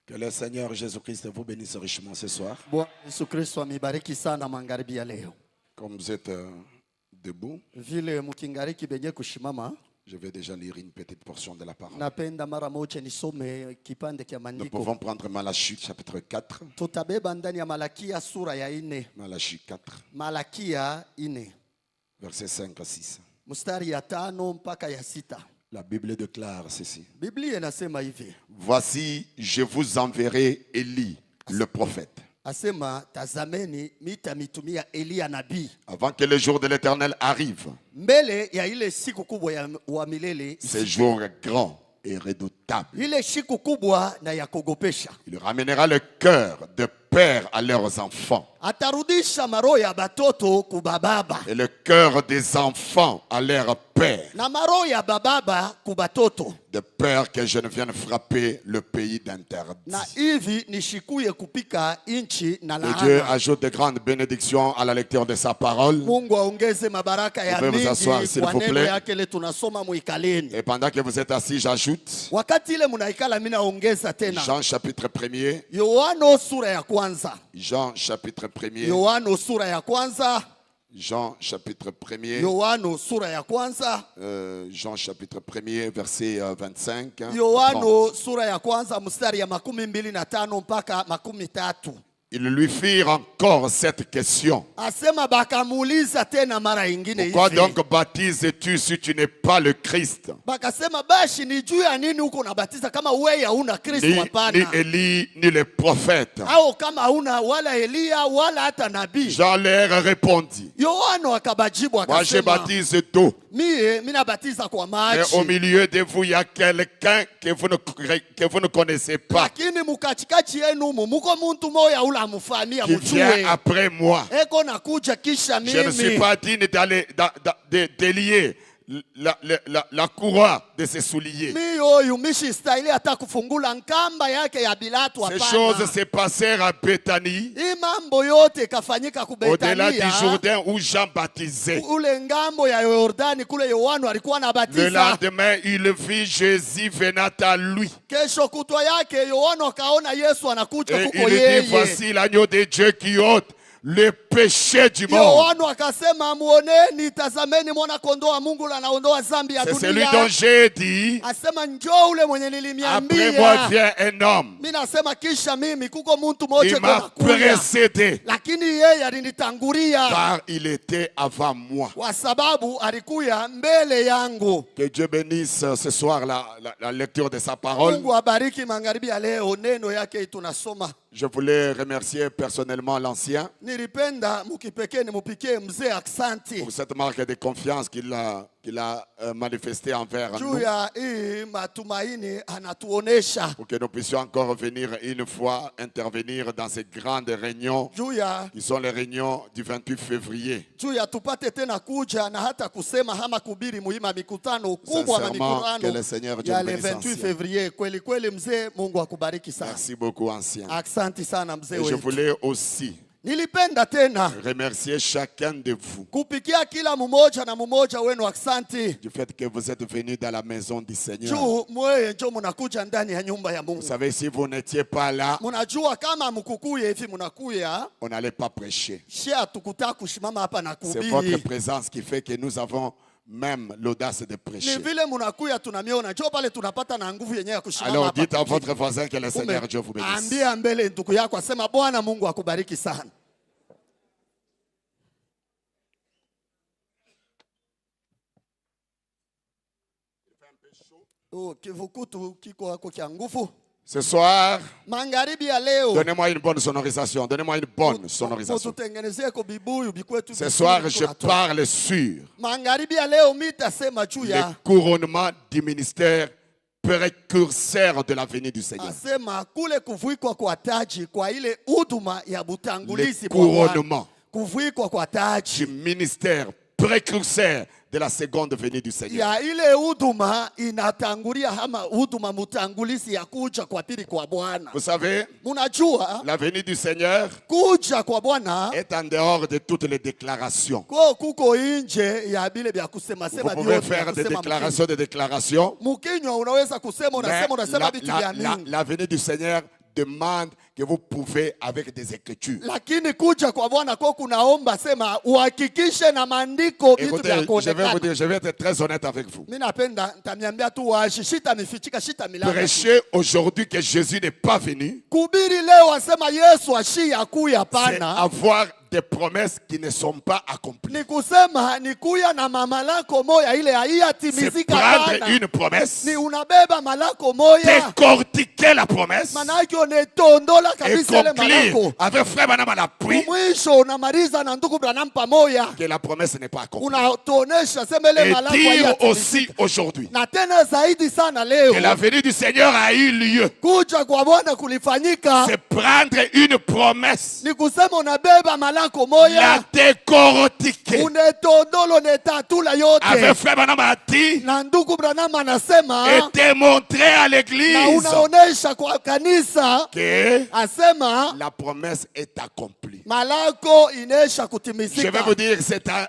Que le Seigneur Jésus-Christ vous bénisse richement ce soir. Comme vous êtes debout, je vais déjà lire une petite portion de la parole. Nous pouvons prendre Malachie chapitre 4. Malachie 4. Versets 5 à 6. La Bible déclare ceci. Voici, je vous enverrai Élie, le prophète. Avant que le jour de l'Éternel arrive, ce jour grand et redoutable. Il ramènera le cœur de père à leurs enfants et le cœur des enfants à leur père, de peur que je ne vienne frapper le pays d'interdit. Et Dieu ajoute de grandes bénédictions à la lecture de sa parole. Vous pouvez vous asseoir s'il vous plaît. Et pendant que vous êtes assis, j'ajoute Jean chapitre 1er. Jean chapitre 1er. Jean chapitre 1er. Jean chapitre 1er verset 25. Ils lui firent encore cette question. Pourquoi donc baptises-tu si tu n'es pas le Christ? Ni Élie, ni les prophètes. Jean leur répondit. Moi je baptise d'eau. Mais au milieu de vous, il y a quelqu'un que vous ne connaissez pas, qui vient après moi. Je ne suis pas digne d'aller délier la courroie de ses souliers. Ces choses se passèrent à Béthanie, au-delà du Jourdain où Jean baptisait. Le lendemain, il vit Jésus venant à lui. Et il dit, voici l'agneau de Dieu qui ôte le péché du monde. C'est celui dont j'ai dit, après moi vient un homme. Il m'a précédé, car il était avant moi. Que Dieu bénisse ce soir la lecture de sa parole. Je voulais remercier personnellement l'ancien pour cette marque de confiance qu'il a manifestée envers nous, pour que nous puissions encore venir une fois intervenir dans ces grandes réunions qui sont les réunions du 28 février. Sincèrement, que le Seigneur Dieu bénisse ancien. Merci beaucoup ancien. Et je voulais aussi remercier chacun de vous du fait que vous êtes venus dans la maison du Seigneur. Vous savez, si vous n'étiez pas là, on n'allait pas prêcher. C'est votre présence qui fait que nous avons même l'audace de prêcher. Alors dites à votre voisin que le Seigneur Dieu vous bénisse. Ce soir, donnez-moi une bonne sonorisation. Donnez-moi une bonne sonorisation. Ce soir, je parle sur le couronnement du ministère précurseur de la venue du Seigneur. Le couronnement du ministère précurseur de la seconde venue du Seigneur. Vous savez, la venue du Seigneur est en dehors de toutes les déclarations. Vous pouvez faire des déclarations, mais la venue du Seigneur demande que vous pouvez avec des écritures. Lakini kuja kwa Bwana kwa kunaomba sema uhakikishe na maandiko vitu vya kuonekana. Je vais être très honnête avec vous. Mimi napenda nitaniambia tu washi shita mifichika shita milanga. Prêcher aujourd'hui que Jésus n'est pas venu. Kuhubiri leo asema Yesu ashia kuya pana. C'est avoir des promesses qui ne sont pas accomplies. Ni kusema ni kuya na mamalako moya ile haiyatimizika bana. C'est prendre une promesse. Ni unabeba malako moya. Décortiquer la promesse. Manake unetondola kabisa ile malako. Avec frère Branham à l'appui. Mwisho unamaliza na ndugu Branham pamoja. Que la promesse n'est pas accomplie. Unatonesha sema ile malako haiyatimizika. Et dire aussi aujourd'hui. Na tena zaidi sana leo. Que la venue du Seigneur a eu lieu. Kuja kwa Bwana kulifanyika. C'est prendre une promesse. Ni kusema unabeba malako moya. La décortiquer. Unetondolo netatula yote. Avec frère Branham a dit. Na ndugu Branham anasema. Et démontrer à l'église. Na unaonesha kwa kanisa. Que asema. La promesse est accomplie. Malako inesha kutimizika. Je vais vous dire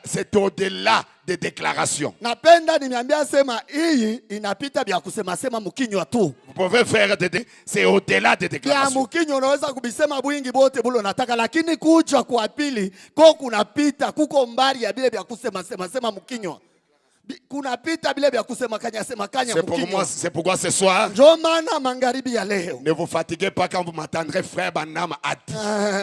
c'est au-delà des déclarations. Napenda nimeambia sema hii inapita vya kusema sema mkinywa tu. Vous pouvez faire c'est au-delà des déclarations. Ya mkinywa unaweza kubisema bwingi bote bulo nataka lakini kuja kwa pili kwa kunapita kuko mbali ya bile vya kusema sema mkinywa. Kuna pita bile vya kusema kanya mkinywa. C'est pourquoi ce soir. Ndio maana magharibi ya leo. Ne vous fatiguez pas quand vous m'entendrez frère Branham a dit.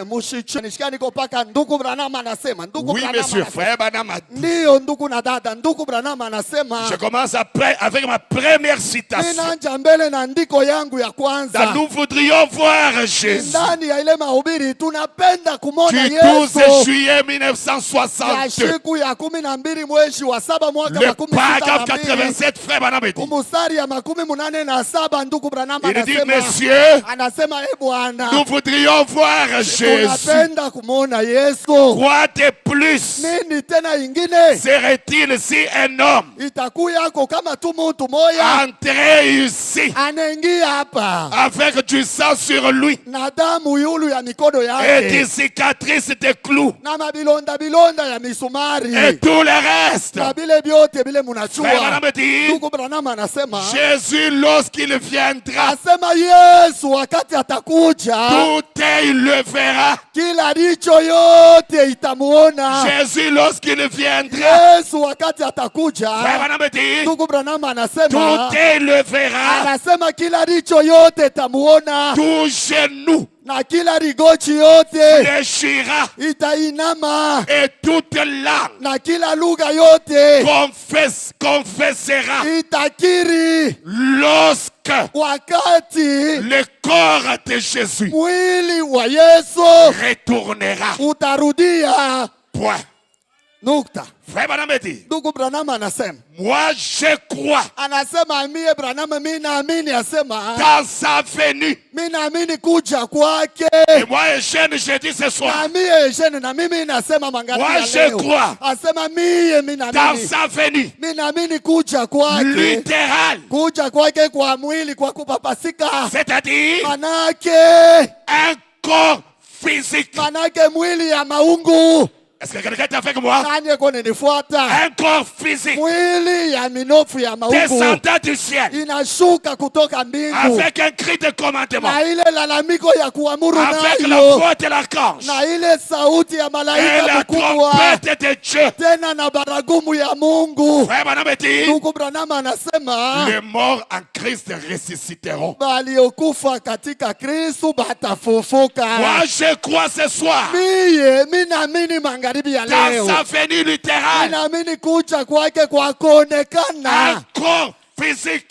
Mushichani niko paka ndugu Branham anasema ndugu Branham. Oui monsieur frère Branham a dit. Ndio ndugu na dada ndugu Branham anasema. Je commence après avec ma première citation. Ninaanza mbele na andiko yangu ya kwanza. Nous voudrions voir Jésus. Ndani ya ile mahubiri tunapenda kumwona Yesu. Du 12 juillet 1962. Ya siku ya 12 mwezi wa 7 mwaka Paragraphe 87, frère Branham dit. Mstari ya 87 ndugu Branham anasema. Il dit messieurs. Anasema bwana. Nous voudrions voir Jésus. Tunapenda kumuona Yesu. Quoi de plus? Nini tena ingine? Serait-il si un homme. Itakuya yako kama tu mtu moya. Entrer ici. Anaingia hapa. Avec du sang sur lui. Na damu yulu ya mikono yake. Et des cicatrices de clous. Na mabilonda ya misumari. Et tout le reste. Na bile biote bile munachua. Frère Branham dit. Ndugu Branham anasema. Jésus lorsqu'il viendra. Asema Yesu wakati atakuja. Tout il le verra. Kila licho yote itamuona. Jésus lorsqu'il viendra. Yesu wakati atakuja. Frère Branham dit. Ndugu Branham anasema. Tout il le verra. Anasema kila licho yote itamuona. Tout genou. Na kila rigochi yote fléchira. Itainama. Et toute langue. Na kila lugha yote confessera. Itakiri. Lorsque wakati le corps de Jésus mwili wa Yesu retournera. Utarudia. Point. Nukta. Frère Branham dit. Ndugu Branham anasema. Moi je crois. Anasema mie Branham mimi naamini asema. Dans sa venue. Mimi naamini kuja kwake. Et moi Eugène je dis ce soir. Na mie Eugène na mimi nasema mangapi moi je crois. Asema mimi naamini. Dans sa venue. Mimi naamini kuja kwake. Littéral. Kuja kwake kwa mwili kwa kupapasika. C'est-à-dire. Manake. Un corps physique. Manake mwili ya maungu. Est-ce que quelqu'un est avec moi? Un corps physique. Descendant du ciel. Avec un cri de commandement. Avec la voix de l'archange. Et la trompette de Dieu. Frère Branham dit. Les morts en Christ ressusciteront. Moi je crois ce soir. Dans sa venue littérale. Un corps physique.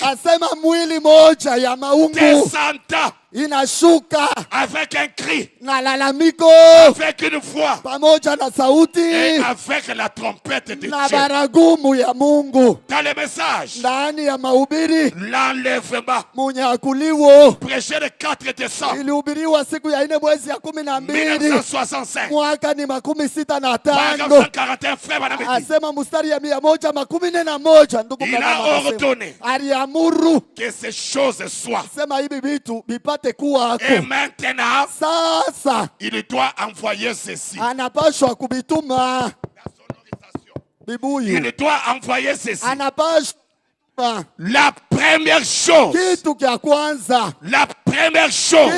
Descendant. Inashuka avec un cri, na lalamiko, avec une voix, pamoja na sauti, et avec la trompette de Dieu. Na baragumu ya Mungu. Dans le message, ndani ya mahubiri, l'enlèvement, munyakuliwo, prêché le 4 décembre, ilihubiriwa siku ya 4 mwezi ya 12, 1965, mwaka ni 65. Paragraphe 141, frère Branham dit. Asema mstari ya 141, ndugu il a ordonné aliamuru que ces choses soient. Sema hivi vitu bipate kuwako. Et maintenant, sasa il doit envoyer ceci. Anapashwa kubituma. La sonorisation. Bibuyu. Il doit envoyer ceci. Anapashwa. La première chose. Kitu kya kwanza. La première chose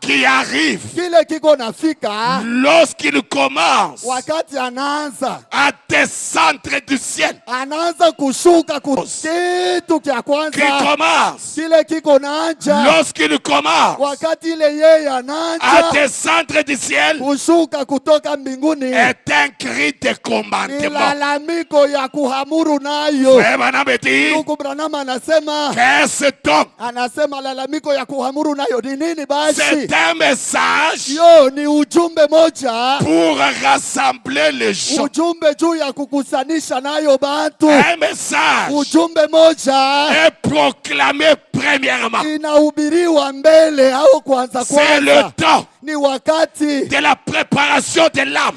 qui arrive lorsqu'il commence à descendre du ciel, qui commence lorsqu'il commence à descendre du ciel, est un cri de commandement. Qu'est-ce donc? C'est un message pour rassembler les gens. Un message est proclamé premièrement. C'est le temps de la préparation de l'âme.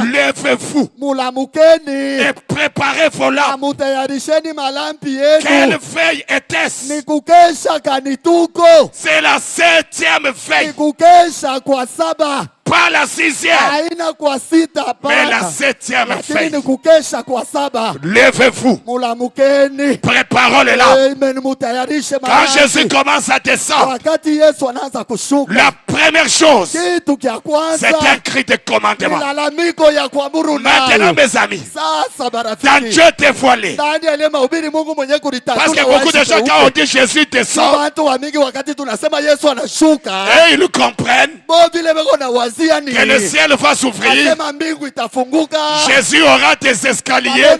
Levez-vous et préparez vos lampes. Quelle veille était-ce? C'est la 7e veille. Pas la 6e, mais la 7e veille. Levez-vous. Préparons les lampes. Quand Jésus commence à descendre, la première chose, c'est un cri de commandement. Maintenant, mes amis, dans Dieu dévoilé, parce que beaucoup de gens, quand on dit Jésus descend, et ils comprennent que le ciel va s'ouvrir. Jésus aura des escaliers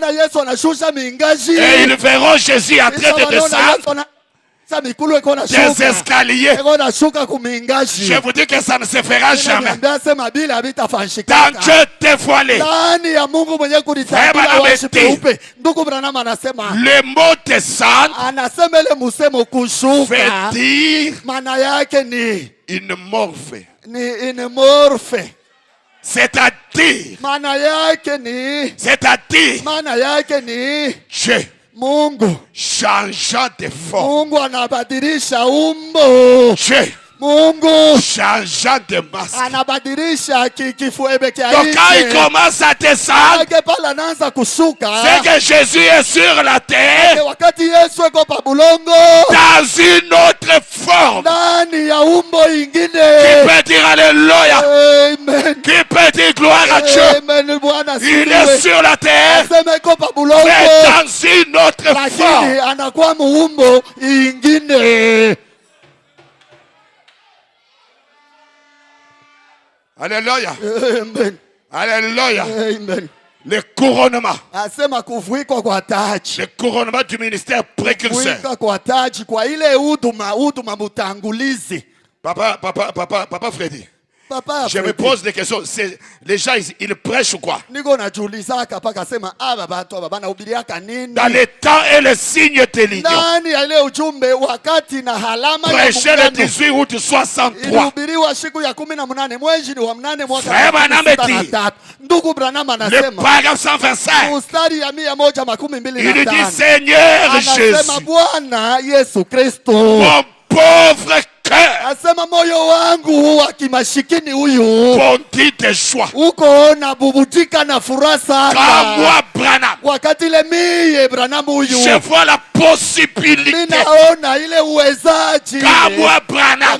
et ils verront Jésus en train de descendre des escaliers. Je vous dis que ça ne se fera jamais. Dans Dieu dévoilé, le mot descendre veut dire une morphe. C'est-à-dire Dieu changeant de forme. Dieu changeant de masque. Donc quand il commence à descendre, c'est que Jésus est sur la terre dans une autre forme. Qui peut dire Alléluia? Qui peut dire gloire à Dieu? Il est sur la terre, mais dans une autre forme. Alléluia. Amen. Alléluia. Amen. Le couronnement. Le couronnement du ministère précurseur. Papa Freddy. Je me pose des questions. Les gens, ils prêchent ou quoi? Dans les temps et les signes de l'union. Prêcher le 18 août 63. Frère Branham dit, le paragraphe 125, il dit Seigneur Jésus, mon pauvre cœur bondit de joie quand moi Branham je vois la possibilité, quand moi Branham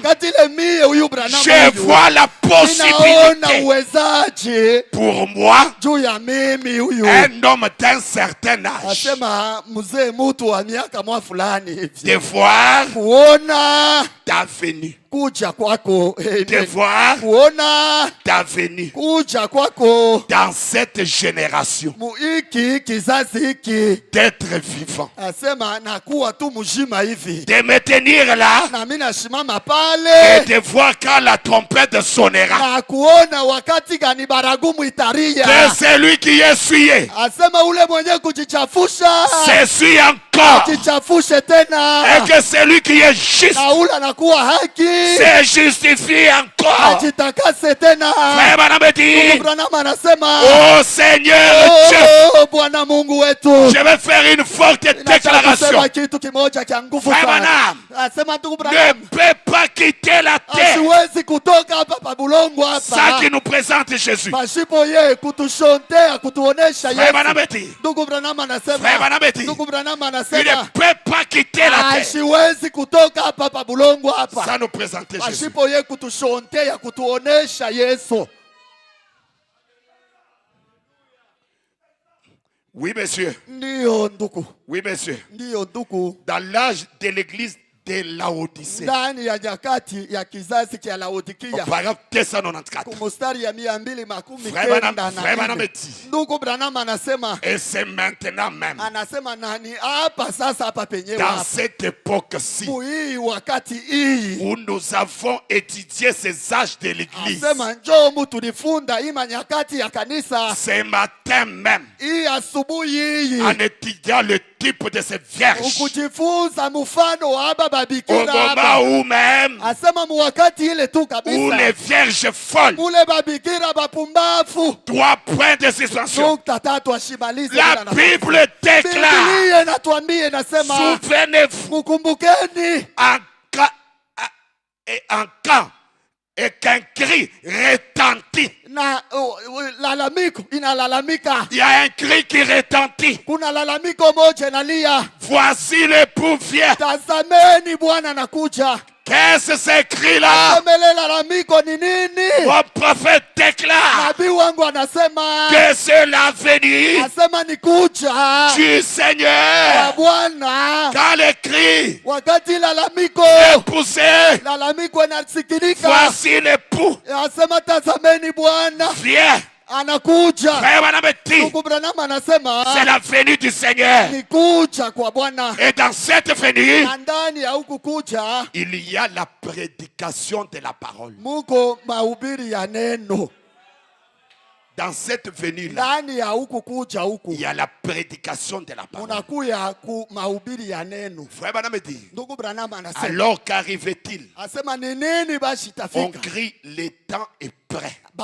je vois la possibilité pour moi, un homme d'un certain âge, de voir ta venue, de voir ta venue dans cette génération, d'être vivant, de me tenir là et de voir quand la trompette sonnera que celui qui est essuyé s'essuie encore et que celui qui est juste se justifie encore. Frère Branham dit, oh Seigneur Dieu, je vais faire une forte déclaration. Frère Branham, ne peut pas quitter la terre. Ça qui nous présente Jésus. Frère Banabeti, il ne peut pas quitter la terre. Ça nous présente Jésus. Oui, monsieur. Oui, monsieur. Dans l'âge de l'église de Laodicée, au paragraphe 294, et c'est maintenant même, dans cette époque-ci, où nous avons étudié ces âges de l'église, ce matin même, en étudiant le type de ces vierges, au moment où même, où les vierges folles, 3 points de suspension, la Bible déclare, souvenez-vous, en cas et qu'un cri retentit. Il y a un cri qui retentit. Voici l'époux vient. Qu'est-ce que ces cris-là? Mon prophète déclare que c'est la venue du Seigneur. Quand les cris est poussé, voici l'époux viens. C'est la venue du Seigneur. Et dans cette venue, il y a la prédication de la parole. Dans cette venue-là, il y a la prédication de la parole. Frère Branham dit, alors qu'arrive-t-il? On crie, le temps est prêt. C'est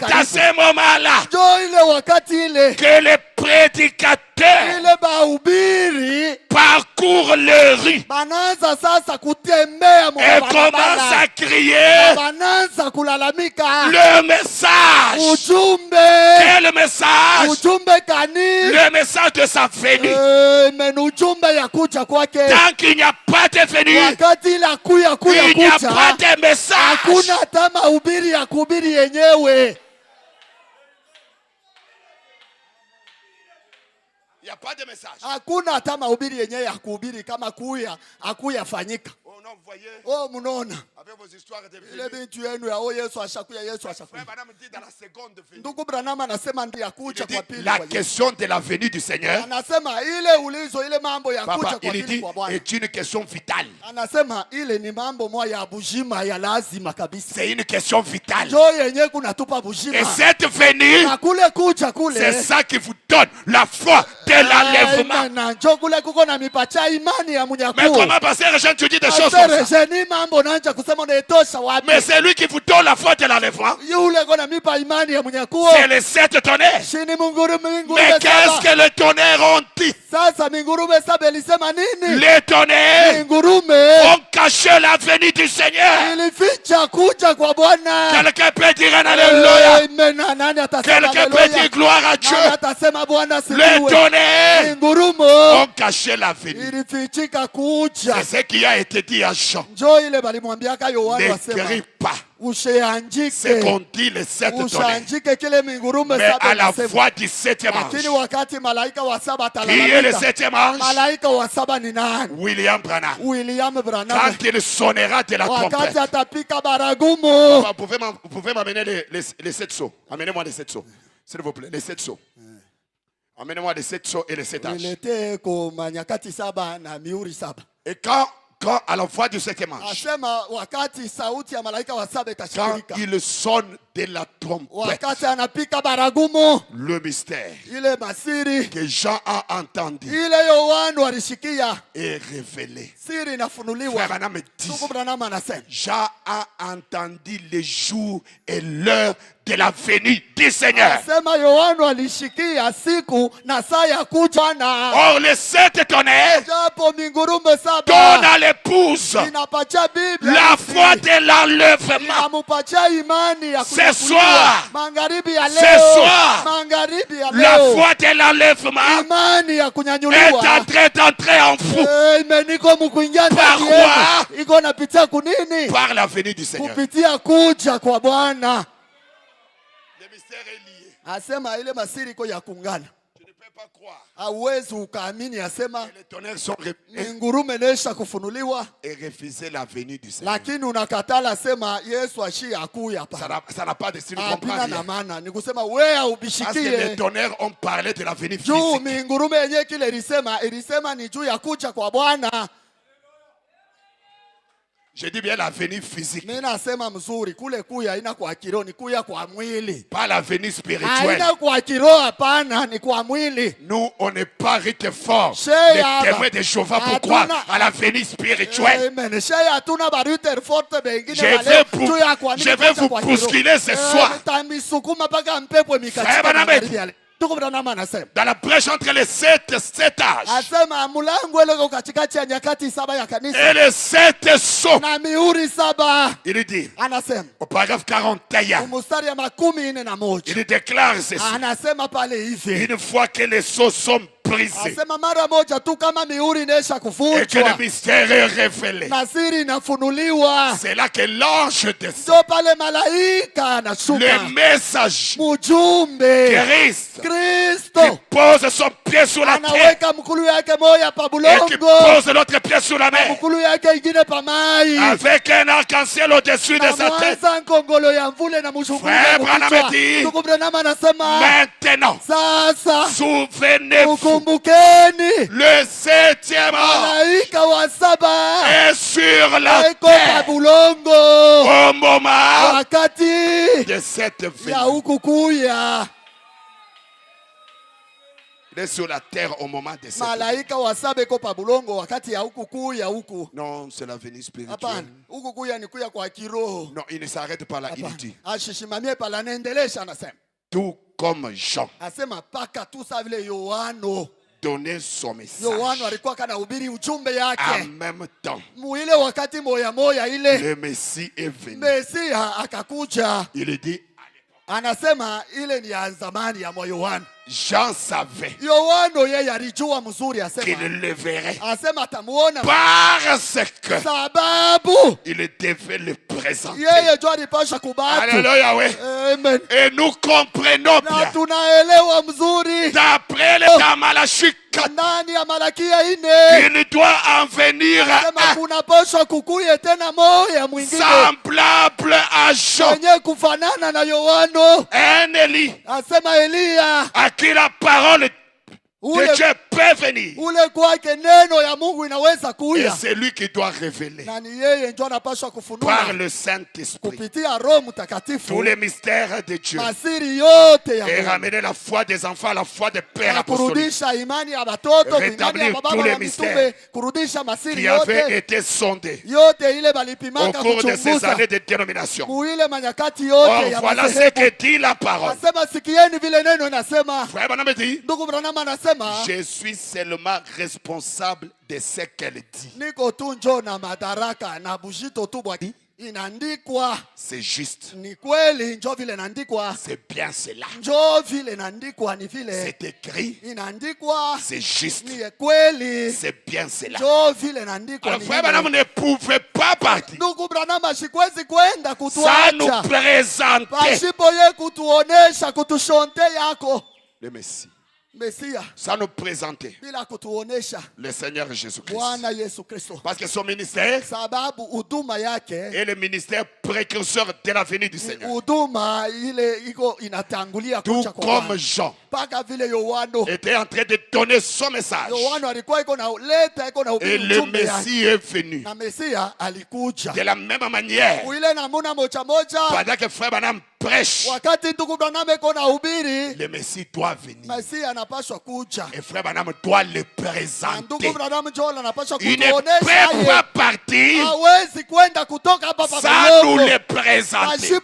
à ce moment-là que les prédicateurs parcourent les rues et commencent à crier le message. Quel message? Le message de sa venue. Tant qu'il n'y a pas de venue, il n'y a pas de message. Il n'y a pas de message. Oh non, vous voyez. Avec vos histoires de vie. Frère Branham dit dans la seconde venue. La question de la venue du Seigneur, papa, il dit, est une question vitale. C'est une question vitale. Et cette venue, c'est ça qui vous donne la foi de l'enlèvement. Mais comment passer, Jean, tu dis des choses comme ça? Mais c'est lui qui vous donne la foi de l'enlèvement. C'est les 7 tonnerres. Mais qu'est-ce que les tonnerres ont dit? Les tonnerres ont caché la venue du Seigneur. Quelqu'un peut dire un alléluia. Quelqu'un peut dire gloire à Dieu. Les tonnerres ont caché la venue. C'est ce qui a été dit à Jean. Ne crie pas. C'est qu'on dit les 7 tonnerres. Mais à la voix du 7e ange. Qui est le 7e ange? William Branham. Quand il sonnera de la trompette. Vous pouvez m'amener les 7 sceaux. Amenez-moi les 7 sceaux. S'il vous plaît, les 7 sceaux. Amenez-moi les 7 sceaux et les 7 anges. Et quand à la voix du 7e ange, quand il sonne de la trompette, le mystère que Jean a entendu est révélé. Frère Branham dit, Jean a entendu le jour et l'heure de la venue du Seigneur. Or, les 7 tonnerres donnent à l'épouse la foi de l'enlèvement. Ce soir, la foi de l'enlèvement est en train d'entrer en vous. Par quoi? Par la venue du Seigneur. Le mystère est lié. Tu ne peux pas croire. Les tonnerres sont et refuser la venue du Seigneur. Ça n'a pas de style, ne comprend rien. Parce que les tonnerres ont parlé de la venue physique. Je dis bien la venue physique. Pas la venue spirituelle. Nous, on n'est pas riches fort. Les témoins de Jéhovah pour croire à la venue spirituelle. Je vais vous bousculer ce soir. Dans la brèche entre les 7 âges et les 7 sceaux, il dit au paragraphe 41, il déclare ceci: une fois que les sceaux sont brisés et que le mystère est révélé, c'est là que l'ange descend. Le message Christ qui pose son pied sur la terre et qui pose l'autre pied sur la mer avec un arc-en-ciel au-dessus de sa tête. Frère Branham dit: maintenant, souvenez-vous, le 7e ange est sur la terre au moment de cette venue. Il est sur la terre au moment de cette venue. Non, c'est la venue spirituelle. Non, il ne s'arrête pas là, il dit: tout comme Jean donner son message en même temps, le Messie est venu. Il dit: Jean savait qu'il le verrait parce que il devait le présenter. Alléluia, oui. Et nous comprenons bien d'après les Malachie qu'il doit en venir semblable à Jean, un Élie à qui la parole de Dieu peut venir. Et c'est lui qui doit révéler par le Saint-Esprit tous les mystères de Dieu et ramener la foi des enfants à la foi des pères apostoliques, rétablir tous les mystères qui avaient été sondés au cours de ces années de dénomination. Or, voilà ce que dit la parole. Frère Branham dit: je suis seulement responsable de ce qu'elle dit. C'est juste. C'est bien cela. C'est écrit. C'est juste. C'est bien cela. Alors, frère Branham ne pouvait pas partir sans nous présenter le Messie. Ça nous présenter le Seigneur Jésus-Christ. Parce que son ministère est le ministère précurseur de la venue du Seigneur. Tout comme Jean était en train de donner son message. Et le Messie est venu. De la même manière, pendant que Frère Branham prêche, le Messie doit venir. Et frère Branham doit le présenter. Il ne peut pas partir sans nous le présenter.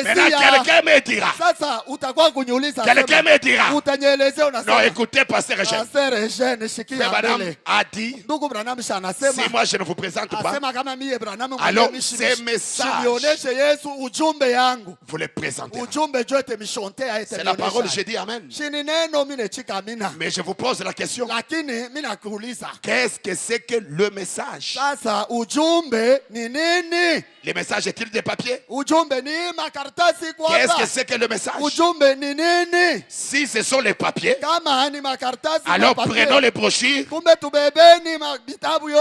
Maintenant, quelqu'un me dira. Quelqu'un me dira. Non, écoutez, pasteur Eugène. Frère Branham a dit, si moi je ne vous présente pas, alors ces messages, vous les présentez. C'est la parole, j'ai dit amen. Mais je vous pose la question. Qu'est-ce que c'est que le message? Le message est-il des papiers? Qu'est-ce que c'est que le message? Si ce sont les papiers, alors prenons les brochures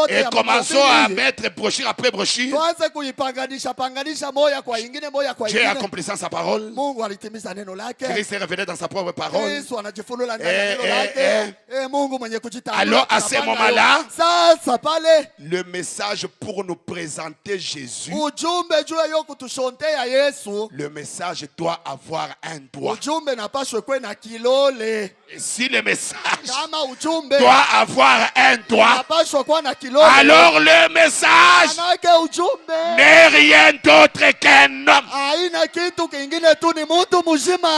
et commençons à mettre brochure après brochure. Dieu a accompli sa parole. Christ est révélé dans sa propre parole. Alors à ce moment-là, le message pour nous présenter Jésus, le message doit avoir un doigt. Et si le message doit avoir un doigt, alors le message n'est rien d'autre qu'un homme.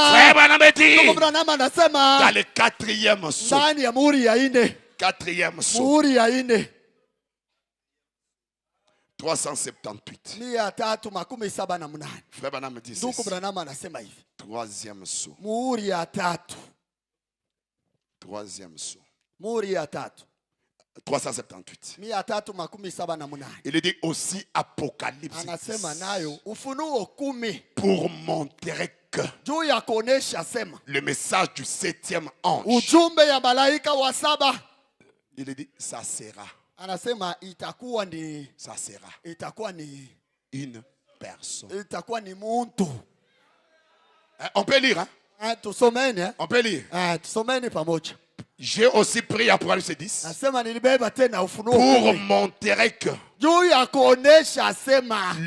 Frère Branham dit, dans le quatrième sceau, quatrième sceau, 378. Frère Branham dit ceci. Troisième sceau. Troisième sceau. 378. Il dit aussi Apocalypse pour montrer que le message du septième ange, il dit ça sera. Ça sera une personne. On peut lire, hein? On peut lire. J'ai aussi pris Apocalypse 10 pour montrer que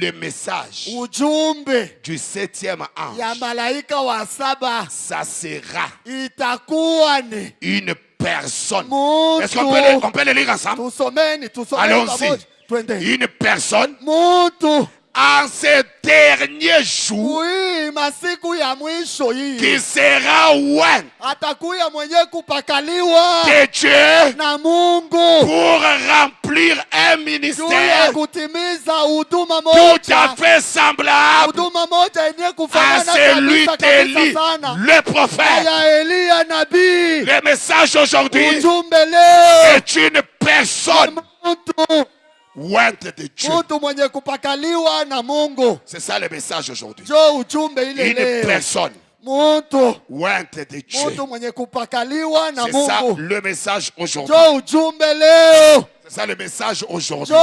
le message du septième ange, ça sera une personne. Est-ce qu'on peut le lire ensemble? Allons-y. Une personne en ces derniers jours qui sera oint de Dieu pour remplir un ministère tout à fait semblable à celui d'Élie, le prophète. Le message aujourd'hui est une personne ointe de Dieu. C'est ça le message aujourd'hui. Une personne ointe de Dieu. C'est ça le message aujourd'hui. C'est ça le message aujourd'hui. Et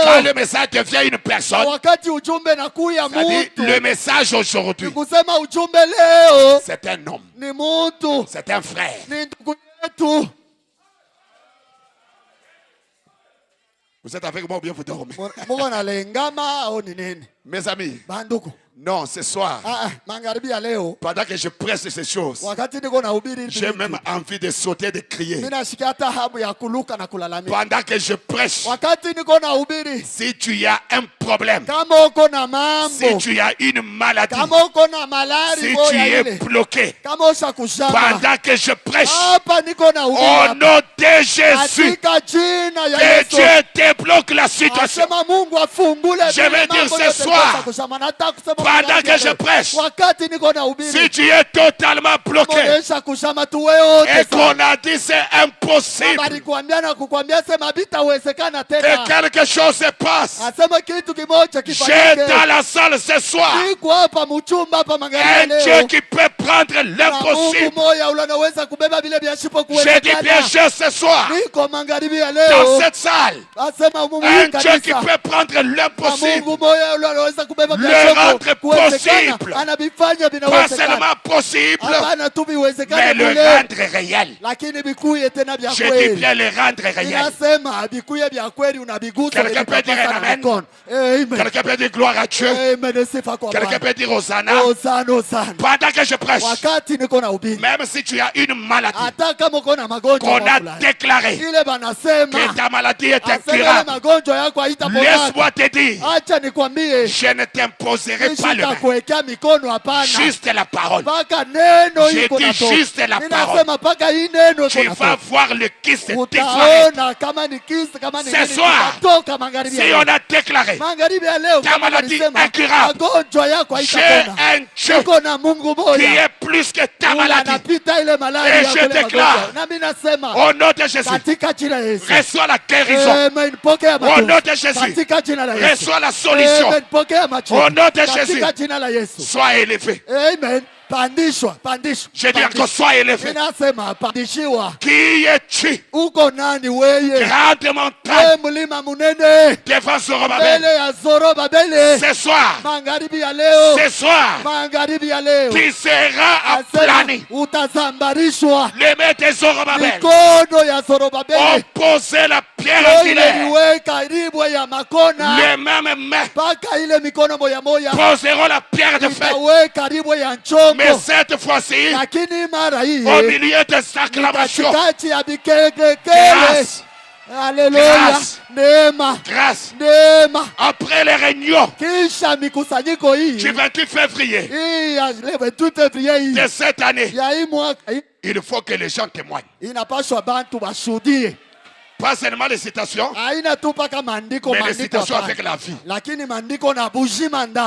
quand le message devient une personne, c'est-à-dire le message aujourd'hui, c'est un homme, c'est un frère. Vous êtes avec moi ou bien vous dormez? Mes amis, non, ce soir, pendant que je presse ces choses, j'ai même envie de sauter, de crier. Pendant que je prêche, si tu as un problème, si tu as une maladie, si tu es bloqué, pendant que je prêche, au nom de Jésus, que Dieu débloque la situation. Je vais dire ce soir, pendant que je prêche, si tu es totalement bloqué et qu'on a dit c'est impossible, que quelque chose se passe, j'ai dans la salle ce soir un Dieu qui peut prendre l'impossible. J'ai dit bien Dieu ce soir. Dans cette salle. Un Dieu qui peut prendre l'impossible. Le rendre possible. Pas seulement possible, mais le rendre réel. Je dis bien le rendre réel. Quelqu'un peut dire amen. Quelqu'un peut dire gloire à Dieu. Quelqu'un peut dire Hosanna. Pendant que je prêche, même si tu as une maladie qu'on a déclarée que ta maladie est incurable, laisse-moi te dire, je ne t'imposerai pas le main. Juste la parole. J'ai dit juste la parole. Tu vas voir le kyste disparaître. Ce soir, si on a déclaré ta maladie incurable, j'ai un Dieu qui est plus que ta maladie. Et je déclare, au nom de Jésus, reçois la guérison. Au nom de Jésus, reçois la solution. Au nom de Jésus, sois élevé. Amen. Je dis encore, sois élevé. Qui es-tu? Grande montagne devant Zorobabel. Ce soir, tu seras aplani. Les mains de Zorobabel ont posé la pierre angulaire. Les mêmes mains poseront la pierre de fer. Mais cette fois-ci, au milieu de cette acclamation, grâce. Alléluia. Grâce. Après les réunions du 28 février de cette année, il faut que les gens témoignent. Pas seulement les citations, mais les citations avec la vie.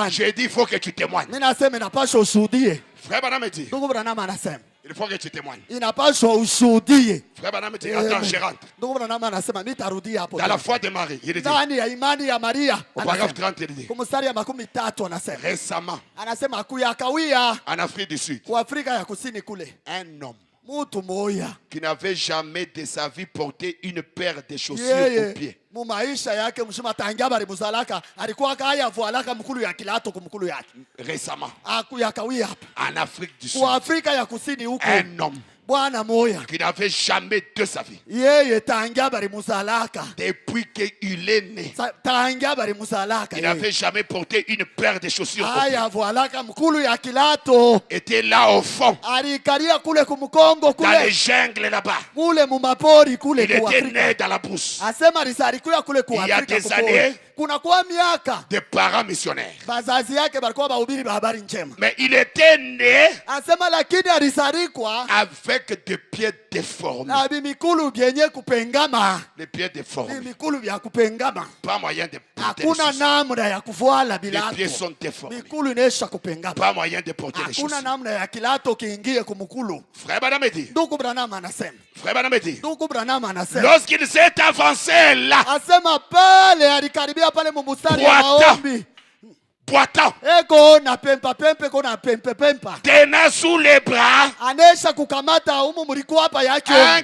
J'ai dit, il faut que tu témoignes. Frère Branham me dit, il faut que tu témoignes. Frère Branham me dit, attends, je rentre. Dans la foi de Marie, il dit, au paragraphe 30, il dit, récemment, en Afrique du Sud, un homme qui n'avait jamais de sa vie porté une paire de chaussures aux pieds. Récemment, en Afrique du Sud, un homme qui n'avait jamais de sa vie, depuis qu'il est né, il n'avait jamais porté une paire de chaussures était là au fond, dans les jungles là-bas. Il était né dans la brousse. Il y a des années, des parents missionnaires. Mais il était né avec des pieds déformés. Les pieds déformés. Pas moyen de porter les chaussures. Les pieds sont déformés. Pas moyen de porter les chaussures. Frère Branham me dit, Frère Branham me dit, lorsqu'il s'est avancé là, boitant, tenant sous les bras un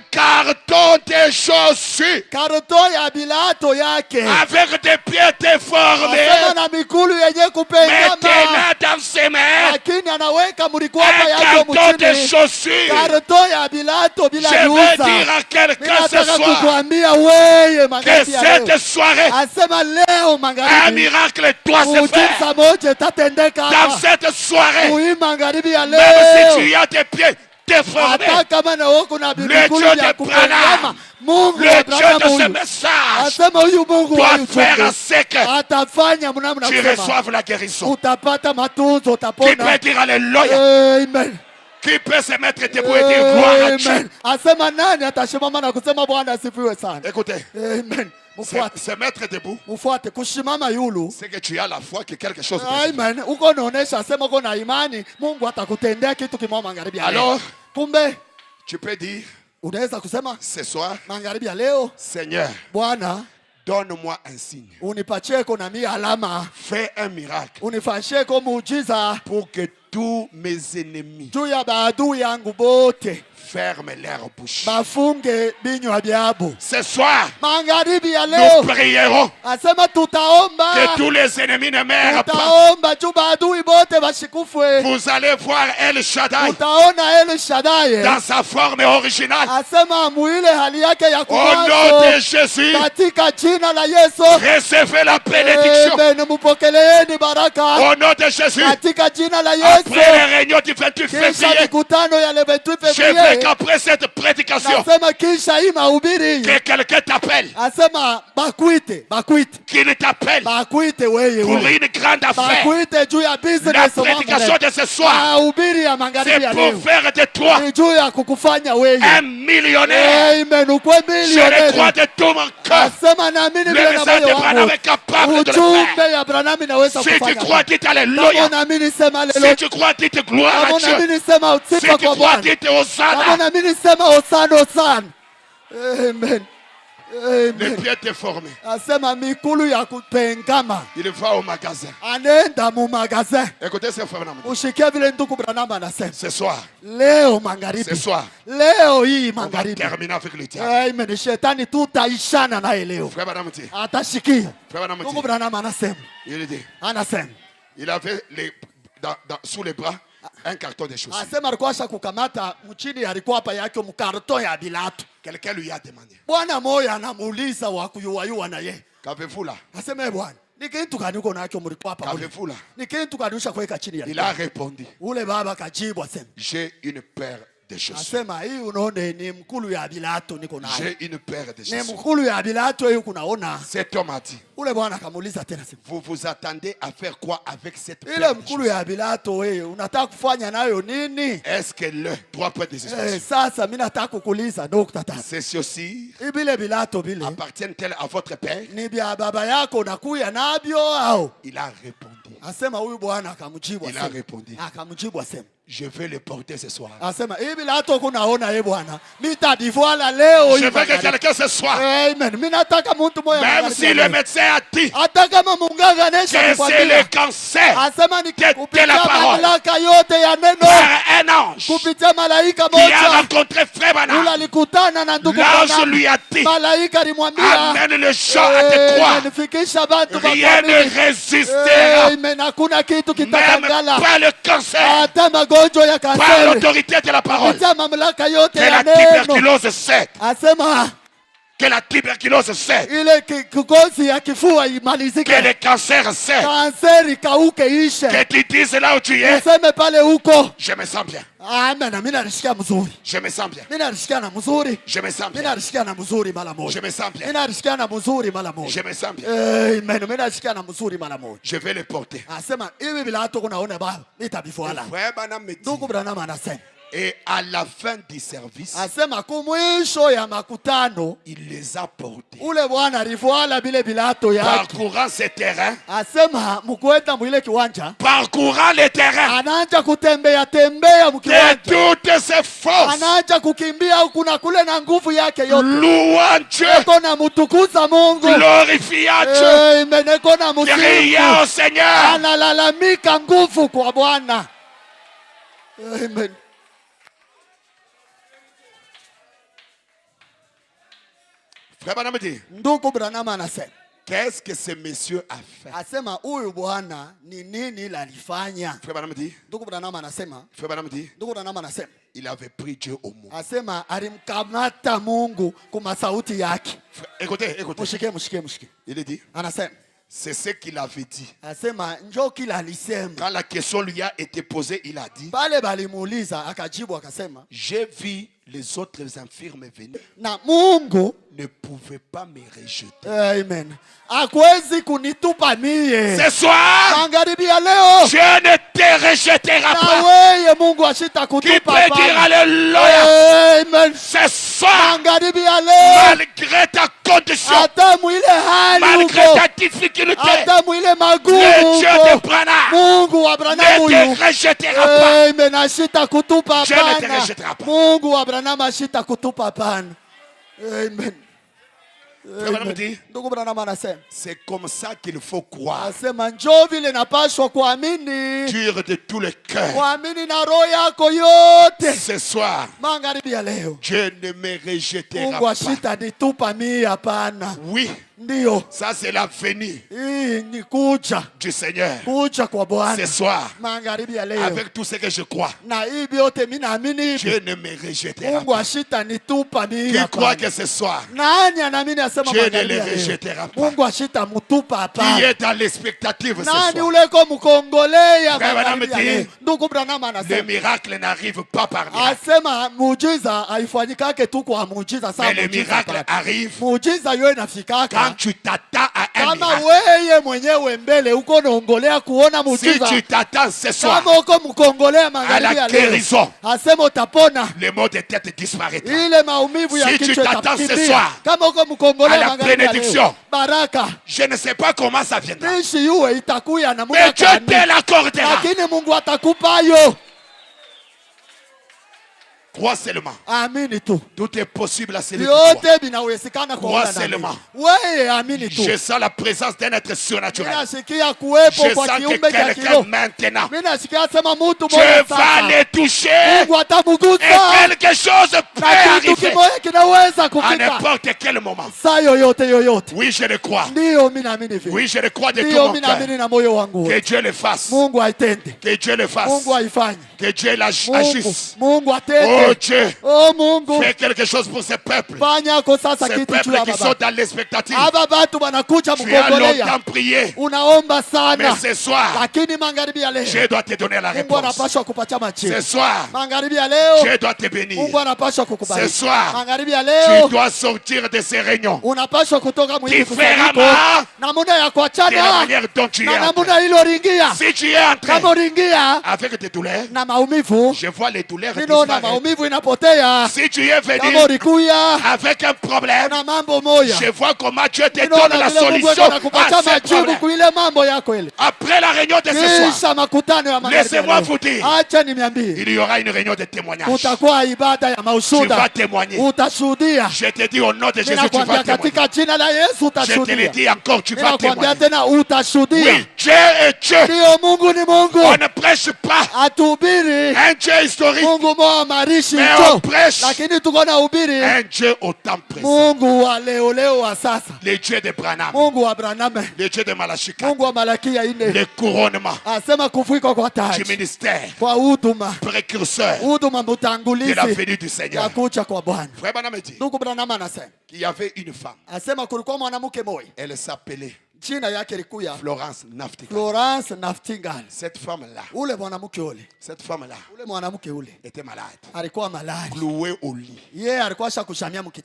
carton de chaussures avec des pieds déformés, mais tenant dans ses mains un carton de chaussures. Je veux dire à quelqu'un ce soir que cette soirée, un miracle doit se faire. Dans cette soirée, même si tu as tes pieds déformés, le Dieu de Branham, le Dieu de ce message doit faire ce que tu reçoives la guérison. Qui peut dire alléluia? Amen. Qui peut se mettre debout et dire gloire à Dieu? Écoutez. Amen. Se mettre debout, c'est que tu as la foi que quelque chose peut faire. Alors, tu peux dire ce soir, Seigneur, donne-moi un signe. Fais un miracle pour que tous mes ennemis ferme leur bouche. Ce soir, nous prierons que tous les ennemis ne meurent pas. Vous allez voir El Shaddai dans sa forme originale. Au nom de Jésus, recevez la bénédiction. Au nom de Jésus, après les réunions du 28 février, je veux qu'après cette prédication, que quelqu'un t'appelle, qu'il t'appelle pour une grande affaire. La prédication de ce soir, c'est pour faire de toi un millionnaire. Je le crois de tout mon cœur. Le message de Branham est capable de le faire. Si tu crois, dites alléluia. Si tu crois, dites gloire à Dieu. Si tu crois, dites Hosanna. Amen. Les pieds déformés. Il va au magasin. Écoutez ce frère. Ce soir. Ce soir. On va terminer avec le diable. Frère Banamouti. Il dit. Il avait sous les bras un carton de chaussures. Quelqu'un lui a demandé. Qu'avez-vous là? Qu'avez-vous là? Il a répondu. J'ai une paire de chaussures. J'ai une paire de chaussures. Cet homme a dit, vous vous attendez à faire quoi avec cette paire de chaussures? Est-ce que le 3 points de ces chaussures appartiennent-elles à votre père? Il a répondu. Il a répondu. Je vais le porter ce soir. Je veux que quelqu'un ce soir, même si le médecin a dit que c'est le cancer de la parole, par un ange qui a rencontré Frère Branham, l'ange lui a dit, amène le chat à te croire, rien ne résistera, même pas le cancer. Par l'autorité de la parole, que la tuberculose cède. Que la tuberculose cède. Que le cancer cède. Que tu dises là où tu es, je me sens bien. Je me sens bien. Je me sens bien. Je me sens bien. Je me sens bien. Je vais le porter. Frère Branham me dit, et à la fin du service, il les a portés. Parcourant ces terrains, parcourant les terrains de toutes ses forces, louant Dieu, glorifiant Dieu, criant au Seigneur. Amen. Frère Branham dit, qu'est-ce que ce monsieur a fait? Frère Branham dit, il avait pris Dieu au mot. Écoutez. Il dit, c'est ce qu'il avait dit. Quand la question lui a été posée, il a dit, j'ai vu les autres infirmes venir, ne pouvaient pas me rejeter. Amen. Ce soir, Dieu ne te rejettera pas. Qui peut dire alléluia? Ce soir, malgré ta condition, malgré ta difficulté, le Dieu de Branham ne te rejettera pas. Dieu ne te rejettera pas. Amen. C'est comme ça qu'il faut croire. Dur de tout le cœur. Ce soir, Dieu ne me rejettera pas. Oui. Ça c'est la venue du Seigneur. Ce soir, avec tout ce que je crois, Dieu ne me rejettera pas. Qui croit que ce soir, Dieu ne le rejettera pas. Qui est dans l'expectative ce soir. Le miracle n'arrive pas par miracle. Mais le miracle arrive quand tu t'attends à un miracle. Si tu t'attends ce soir à la guérison, les maux de tête disparaîtront. Si tu t'attends ce soir à la bénédiction, je ne sais pas comment ça viendra, mais Dieu te l'accordera. Crois seulement. Tout est possible à celui qui croit. Crois seulement. Je sens la présence d'un être surnaturel. Je sens que quelqu'un maintenant, Dieu va les toucher et quelque chose peut arriver à n'importe quel moment. Oui, je le crois. Oui, je le crois de tout mon cœur. Que Dieu le fasse. Que Dieu le fasse. Que Dieu agisse. Oh Dieu, fais quelque chose pour ce peuple. Ces peuples qui sont dans l'expectative. Tu as longtemps prié. Mais ce soir, Dieu doit te donner la réponse. Ce soir, Dieu doit te bénir. Ce soir, tu dois sortir de ces réunions différemment de la manière dont tu es entré. Si tu es entré avec tes douleurs, je vois les douleurs disparaître. Si tu es venu avec un problème, je vois comment Dieu te donne la solution à ce problème. Après la réunion de ce soir, laissez-moi vous dire, il y aura une réunion de témoignage. Tu vas témoigner. Je te dis au nom de Jésus, tu vas témoigner. Je te le dis encore, tu vas témoigner. Oui, Dieu est Dieu. On ne prêche pas un Dieu historique, mais on prêche un Dieu au temps présent. Le Dieu de Branham, le Dieu de Malachika, le couronnement du ministère, précurseur de la venue du Seigneur. Frère Branham dit qu'il y avait une femme. Elle s'appelait Florence Nightingale. Cette femme-là était malade, clouée au lit.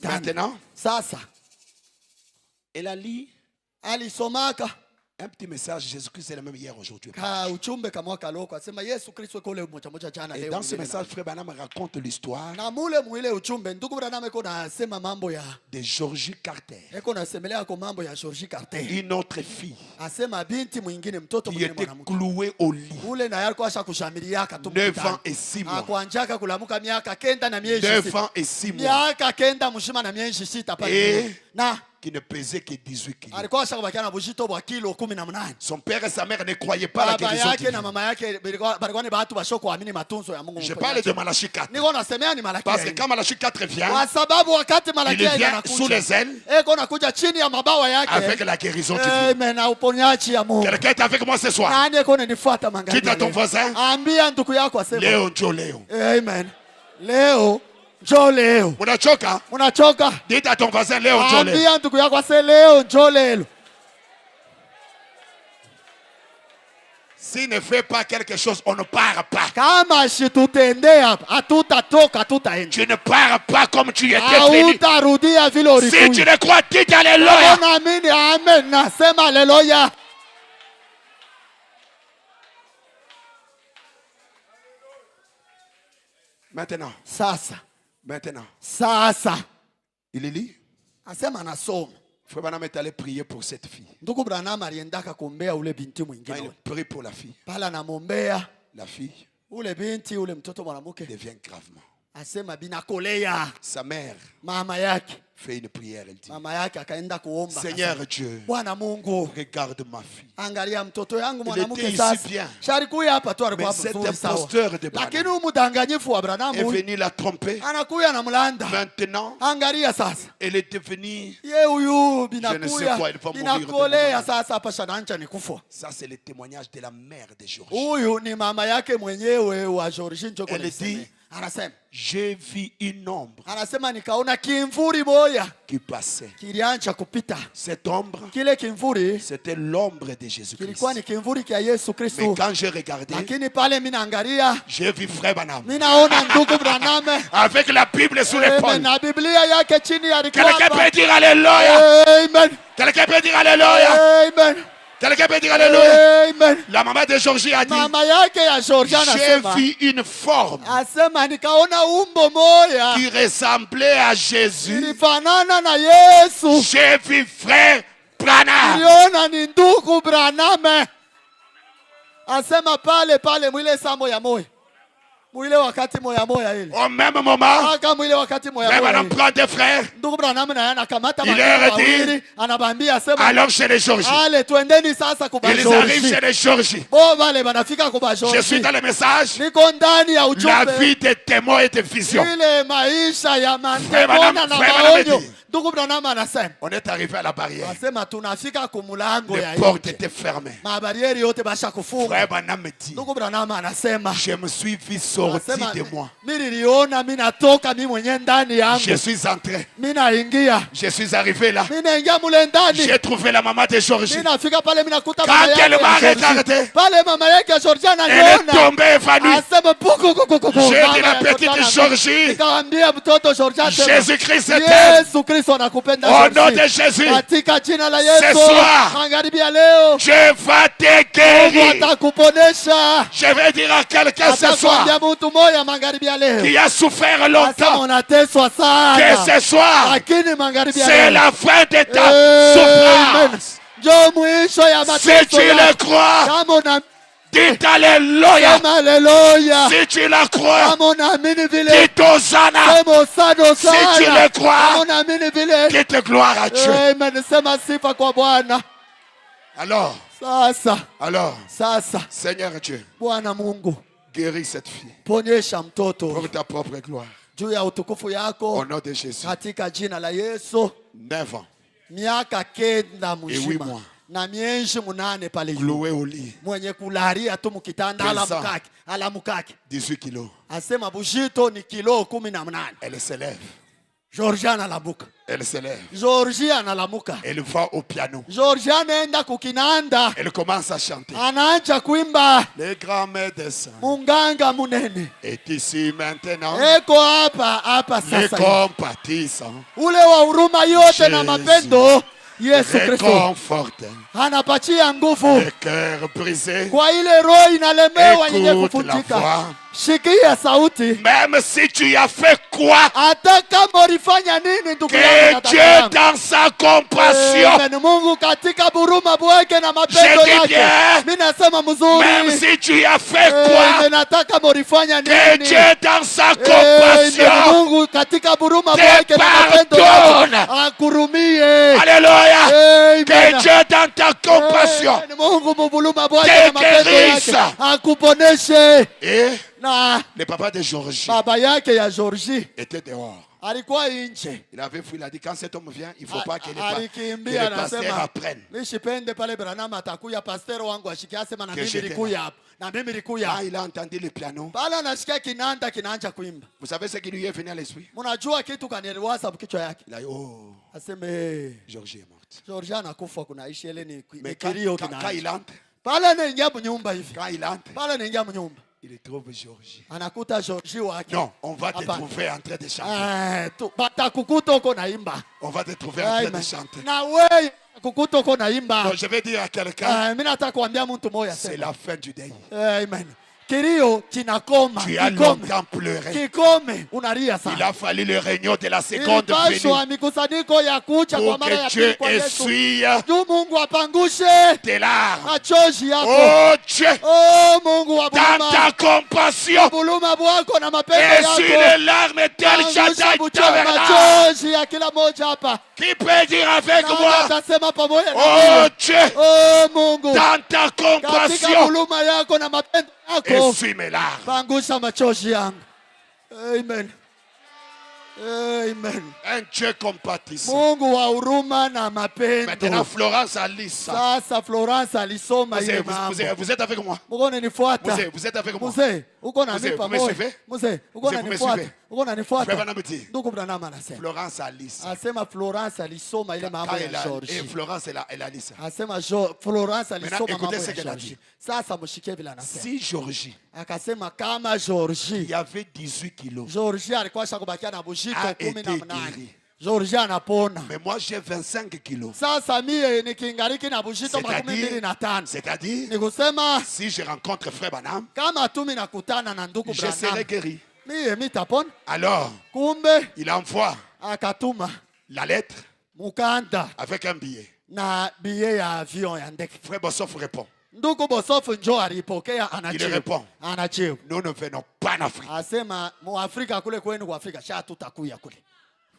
Maintenant, elle a lu un petit message. Jésus-Christ est le même hier, aujourd'hui. Et dans ce message, Frère Branham raconte l'histoire de Georgie Carter, une autre fille qui était clouée au lit 9 ans et 6 mois. 9 ans et 6 mois. Et qui ne pesait que 18 kilos. Son père et sa mère ne croyaient pas à la guérison divine. Je parle de Malachie 4. Parce que quand Malachie 4 vient, il vient sous les ailes avec la guérison divine. Quelqu'un est avec moi ce soir. Quitte à ton voisin. Léo, Joe, Léo. Amen. Léo. Joleo. Unachoka? Dites à ton voisin Léo Joleo. Ambia ndugu yako ase Léo Jolelo. S'il ne fait pas quelque chose, on ne part pas. Kama shitutendea hatutatoka tutaenda. Tu ne pars pas comme tu étais venu. Hautarudia vile ulikuwa. Si tu le crois, dis alléluia. Naamini amen. Nasema alléluia. Maintenant. Sasa. Il est lit. Asema nasoma. Frère Branham est allé prier pour cette fille. Ndugu Branham aliendaka kuombea ule binti mwingine. Il prie pour la fille. Pala namombea. La fille ule binti ule mtoto mwanamke devient gravement Asema binakolea. Sa mère. Mama yake. Fait une prière, elle dit. Mama yake akaenda kuomba. Seigneur Dieu. Bwana Mungu. Regarde ma fille. Angalia mtoto yangu mwanamke sasa. Sharikuya hapa tu alikuwa mzuri sawa. Lakini umudanganyifu wa Branham est venu la tromper. Anakuya na mlanda. Maintenant. Angalia sasa. Elle est devenue. Ye huyu binakuya. Binakolea sasa hapa shanancha ni kufa. Ça c'est le témoignage de la mère de Georgie. Huyu ni mama yake mwenyewe wa Georgie njoko. Elle dit. Anasema. J'ai vu une ombre. Anasema nikaona kimvuri moya qui passait. Kilianza kupita. Cette ombre. Kile kimvuri. C'était l'ombre de Jésus-Christ. Kilikuwa ni kimvuri kia Yesu Kristo. Mais quand j'ai regardé. Lakini pale mimi naangalia. J'ai vu frère Branham. Mimi naona ndugu Branham. Avec la Bible sous l'épaule. Na Biblia yake chini ya rikwapa. Quelqu'un peut dire alléluia. Amen. Quelqu'un peut dire alléluia. Amen. Quelqu'un peut dire alléluia. Amen. La maman de Georgie a dit. Mama yake ya Georgie anasema. J'ai vu une forme. Asema nikaona umbo moya. Qui ressemblait à Jésus. Ilifanana na Yesu. J'ai vu frère Branham. Niliona ni ndugu Branham. Asema pale mwile samo ya moyo. Mwile wakati moya ile. Au même moment. Aka mwile wakati moya moya. Branham prend des frères. Ndugu Branham na anakamata mawili. Anabambia sema. Alors chez les Georgie. Ale twendeni sasa kuba Georgie. Ils arrivent chez les Georgie. Bo wale banafika kuba Georgie. Je suis dans le message. Niko ndani ya ujumbe. La vie des témoins et des visions. Ile maisha ya maneno na maonyo. Ndugu Branham anasema. On est arrivé à la barrière. Anasema tunafika kumulango ya. Les portes étaient fermées. Mabarieri yote basha kufunga. Frère Branham me dit. Ndugu Branham anasema. Je me suis vu sortir de moi. Niliona mimi natoka mimi mwenyewe ndani yangu. Je suis entré. Mimi naingia. Je suis arrivé là. Mimi naingia mule ndani. J'ai trouvé la maman de Georgie. Mimi nafika pale mimi nakuta mama yake. Quand elle m'a regardé. Pale mama yake ya Georgie ananiona. Elle est tombée évanouie. Asema puku. J'ai dit la petite Georgie. Nikamwambia mtoto Georgie. Jésus-Christ est Yesu Kristo anakupenda. Au nom de Jésus. Katika jina la Yesu. Ce soir. Magharibi ya leo. Je vais te guérir. Atakuponesha. Je vais dire à quelqu'un ce soir. Mtu moja magharibi ya leo. Qui a souffert longtemps. Unateswa sana. Que ce soir. Lakini magharibi ya leo. C'est la fin de ta souffrance. Njoo mwisho ya mateso. Si tu le crois. Kama una dites alléluia. Alléluia. Si tu la crois. Kama unaamini vile. Dites Hosanna. Sema Hosanna. Si tu le crois. Kama unaamini vile. Dites gloire à Dieu. Amen. Sema sifa kwa Bwana. Alors. Sasa. Seigneur Dieu. Bwana Mungu. Guéris cette fille. Ponyesha mtoto. Pour ta propre gloire. Juu ya utukufu yako. Au nom de Jésus. Katika jina la Yesu. 9 ans. Miaka 9 et 8 mois. Na miezi 8 pale juu. Cloué au lit. Mwenye kularia tu mkitanda ala mukaki. 18 kilos. Asema bujito ni kilo 18. Elle s'élève. Georgiana analamuka. Elle s'élève. Georgia analamuka. Elle va au piano. Georgia anaenda kukinanda. Elle commence à chanter. Anaanza kuimba. Le grand médecin. Munganga munene. Est ici maintenant. Eko hapa sasa. Le compatissant. Ule wa huruma yote na mapendo. Yesu Kristo anapatia nguvu kwa ile roho inalemewa yenye kuvunjika. Shikia sauti. Même si tu as fait quoi, hata kama ulifanya nini ndugu yangu, que Dieu dans sa compassion, Mungu katika huruma bwake na mapendo yake, mimi nasema mzuri. Même si tu as fait quoi, nataka ulifanya nini, que Dieu dans sa compassion, Mungu katika huruma bwake na mapendo yake akurumie. Alléluia. Que Dieu dans ta compassion, Mungu mhuruma bwake na mapendo yake akuponeshe. Na le papa de Georgie, baba yake ya Georgie était dehors. Alikuwa nje. Il avait fui, il a dit quand cet homme vient, il faut pas que les pasteurs apprennent. Nishipende pale Branham atakuya pastor wangu ashikia sema na mimi nilikuya hapo. Na mimi nilikuya. Ah, il a entendu le piano. Pale anasikia kinanda kinaanza kuimba. Vous savez ce qui lui est venu à l'esprit? Mnajua kitu kanielewasa kichwa yake. Il a dit oh. Aseme Georgie est morte. Georgie anakufa kunaishi ile ni kilio kinaanza. Quand il entre. Pale anaingia nyumba hivi. Quand il entre. Pale anaingia nyumba. Il trouve Georgie. Anakuta Georgie wake. Non, on va te trouver en train de chanter. Batakukuta uko naimba. On va te trouver en train de chanter. Na wewe kukuta uko naimba. Donc je vais dire à quelqu'un. Mimi nataka kuambia mtu moja c'est la fin du deuil. Amen. Kilio kinakoma. Tu as longtemps pleuré. Kikome. Unalia sana. Il a fallu le réunion de la seconde venue mikusanyiko ya kucha pour kwa mara que ya Dieu pili kwa Yesu. essuie Mungu apangushe tes larmes. machozi yako. Oh Dieu, oh Mungu wa dans ta compassion, buluma bwako na mapendo yako. essuie les larmes tel Shaddai Tabernacle. Machozi ya kila moja hapa. Qui peut dire avec moi, atasema pamoja na oh Dieu, oh Mungu, dans ta katika compassion, buluma yako na mapendo yako, essuie mes larmes. pangusha machozi yangu. Amen. Amen. Un Dieu compatissant. Mungu wa huruma na mapendo. Maintenant Florence alise ça. Sasa Florence alisoma ile mambo. Vous êtes avec moi? Mko nifuata. Vous êtes avec moi? Mzee, uko na Mzee, mimi vous me pamoja. suivez? Mzee, uko na nifuata. Uko na nifuata. Ndugu Branham anasema. Florence alise. Asema Florence alisoma ile mambo ya George. Et Florence elle a lise ça. Asema Florence alisoma mambo ya George. Sasa mshikie vile anasema. Si Georgie. Akasema kama George. Il y avait 18 kilos. George alikuwa shakubakia na bujiko 18. George anapona. Mais moi j'ai 25 kilos. Sasa mie nikingariki na bujito 25. C'est-à-dire, ni kusema si je rencontre frère Branham, kama tu mimi nakutana na ndugu Branham, je serai guéri. Mie mitapona. Alors, kumbe il envoie akatuma la lettre mukanda avec un billet. Na billet ya avion ya ndege. Frère Bossoff répond. Ndugu Bossoff njo alipokea anajibu. Il répond. Anajibu. Nous ne venons pas en Afrique. Asema mu Afrika kule kwenu kwa Afrika sha tutakuya kule.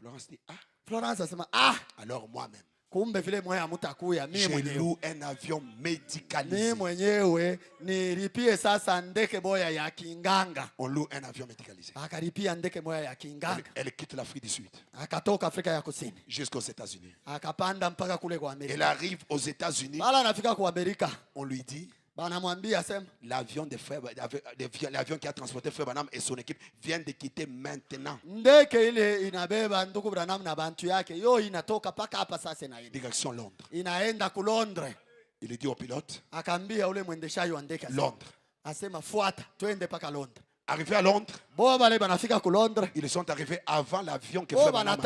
Florence dit ah. Florence asema ah. Alors moi-même. Kumbe vile moya mutakuya mimi mwenyewe. Je loue un avion médicalisé. Mimi mwenyewe nilipie sasa ndege moya ya kinganga. On loue un avion médicalisé. Akaripia ndege moya ya kinganga. Elle quitte l'Afrique du Sud. Akatoka Afrika ya Kusini. Jusqu'aux États-Unis. Akapanda mpaka kule kwa Amerika. Elle arrive aux États-Unis. Bala anafika kwa Amerika. On lui dit banamwambia sema l'avion qui a transporté frère Branham et son équipe vient de quitter maintenant. Ndege ile inabeba ndugu Branham na bantu yake yo inatoka paka hapa sasa inaenda. Direction Londres. Inaenda ku Londres. Il dit au pilote. Akaambia ule mwendeshaji wa ndege Londres. Asema fuata twende paka Londres. Arrivé à Londres, ils sont arrivés avant l'avion que frère Branham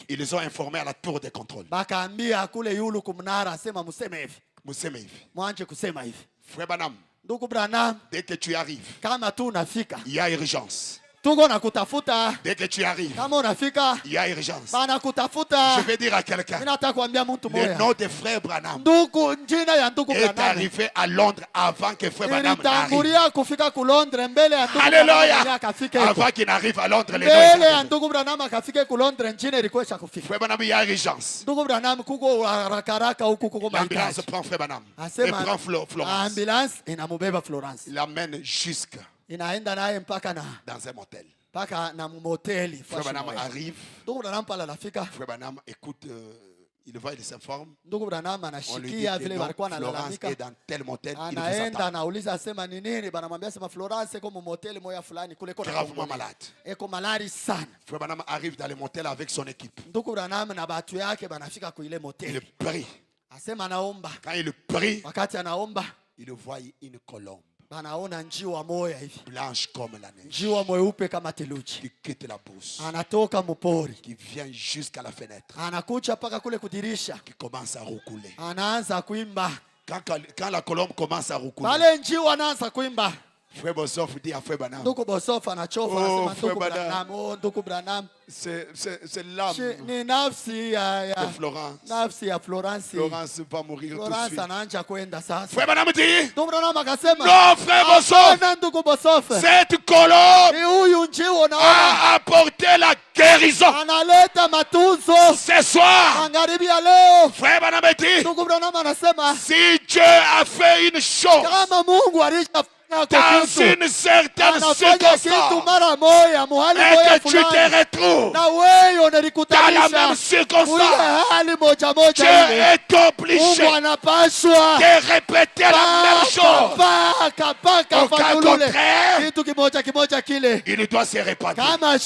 Ils ont informé à la tour de contrôle. Frère Branham, dès que tu arrives, il y a urgence. Dès que tu arrives, il y a urgence. Je vais dire à quelqu'un, le nom de frère Branham est arrivé à Londres avant que frère Branham n'arrive. Alléluia. Avant qu'il n'arrive à Londres, le nom frère Branham, il y a urgence. L'ambulance prend frère Branham et prend Florence. Il l'amène jusqu'à dans un motel. Frère Branham arrive. Frère Branham écoute, il va, il s'informe. On lui dit que non, Florence est dans tel motel, il vous attend. Gravement malade. Frère Branham arrive dans le motel avec son équipe. Il prie. Quand il prie, il voit une colombe. Blanche comme la neige. Qui quitte la brousse. Qui vient jusqu'à la fenêtre. Qui commence à roucouler. Quand la colombe commence à roucouler, frère Bossoff dit à frère Branham. Oh, frère Branham. C'est l'âme de Florence. Florence va mourir tout de suite. Frère Branham dit. Non, frère Bossoff. Cette colombe a apporté la guérison. Ce soir, frère Branham dit. Si Dieu a fait une chose dans une certaine circonstance et que tu te retrouves dans la même circonstance, Dieu est obligé de répéter la même chose. Au cas contraire, il doit se répandre d'avoir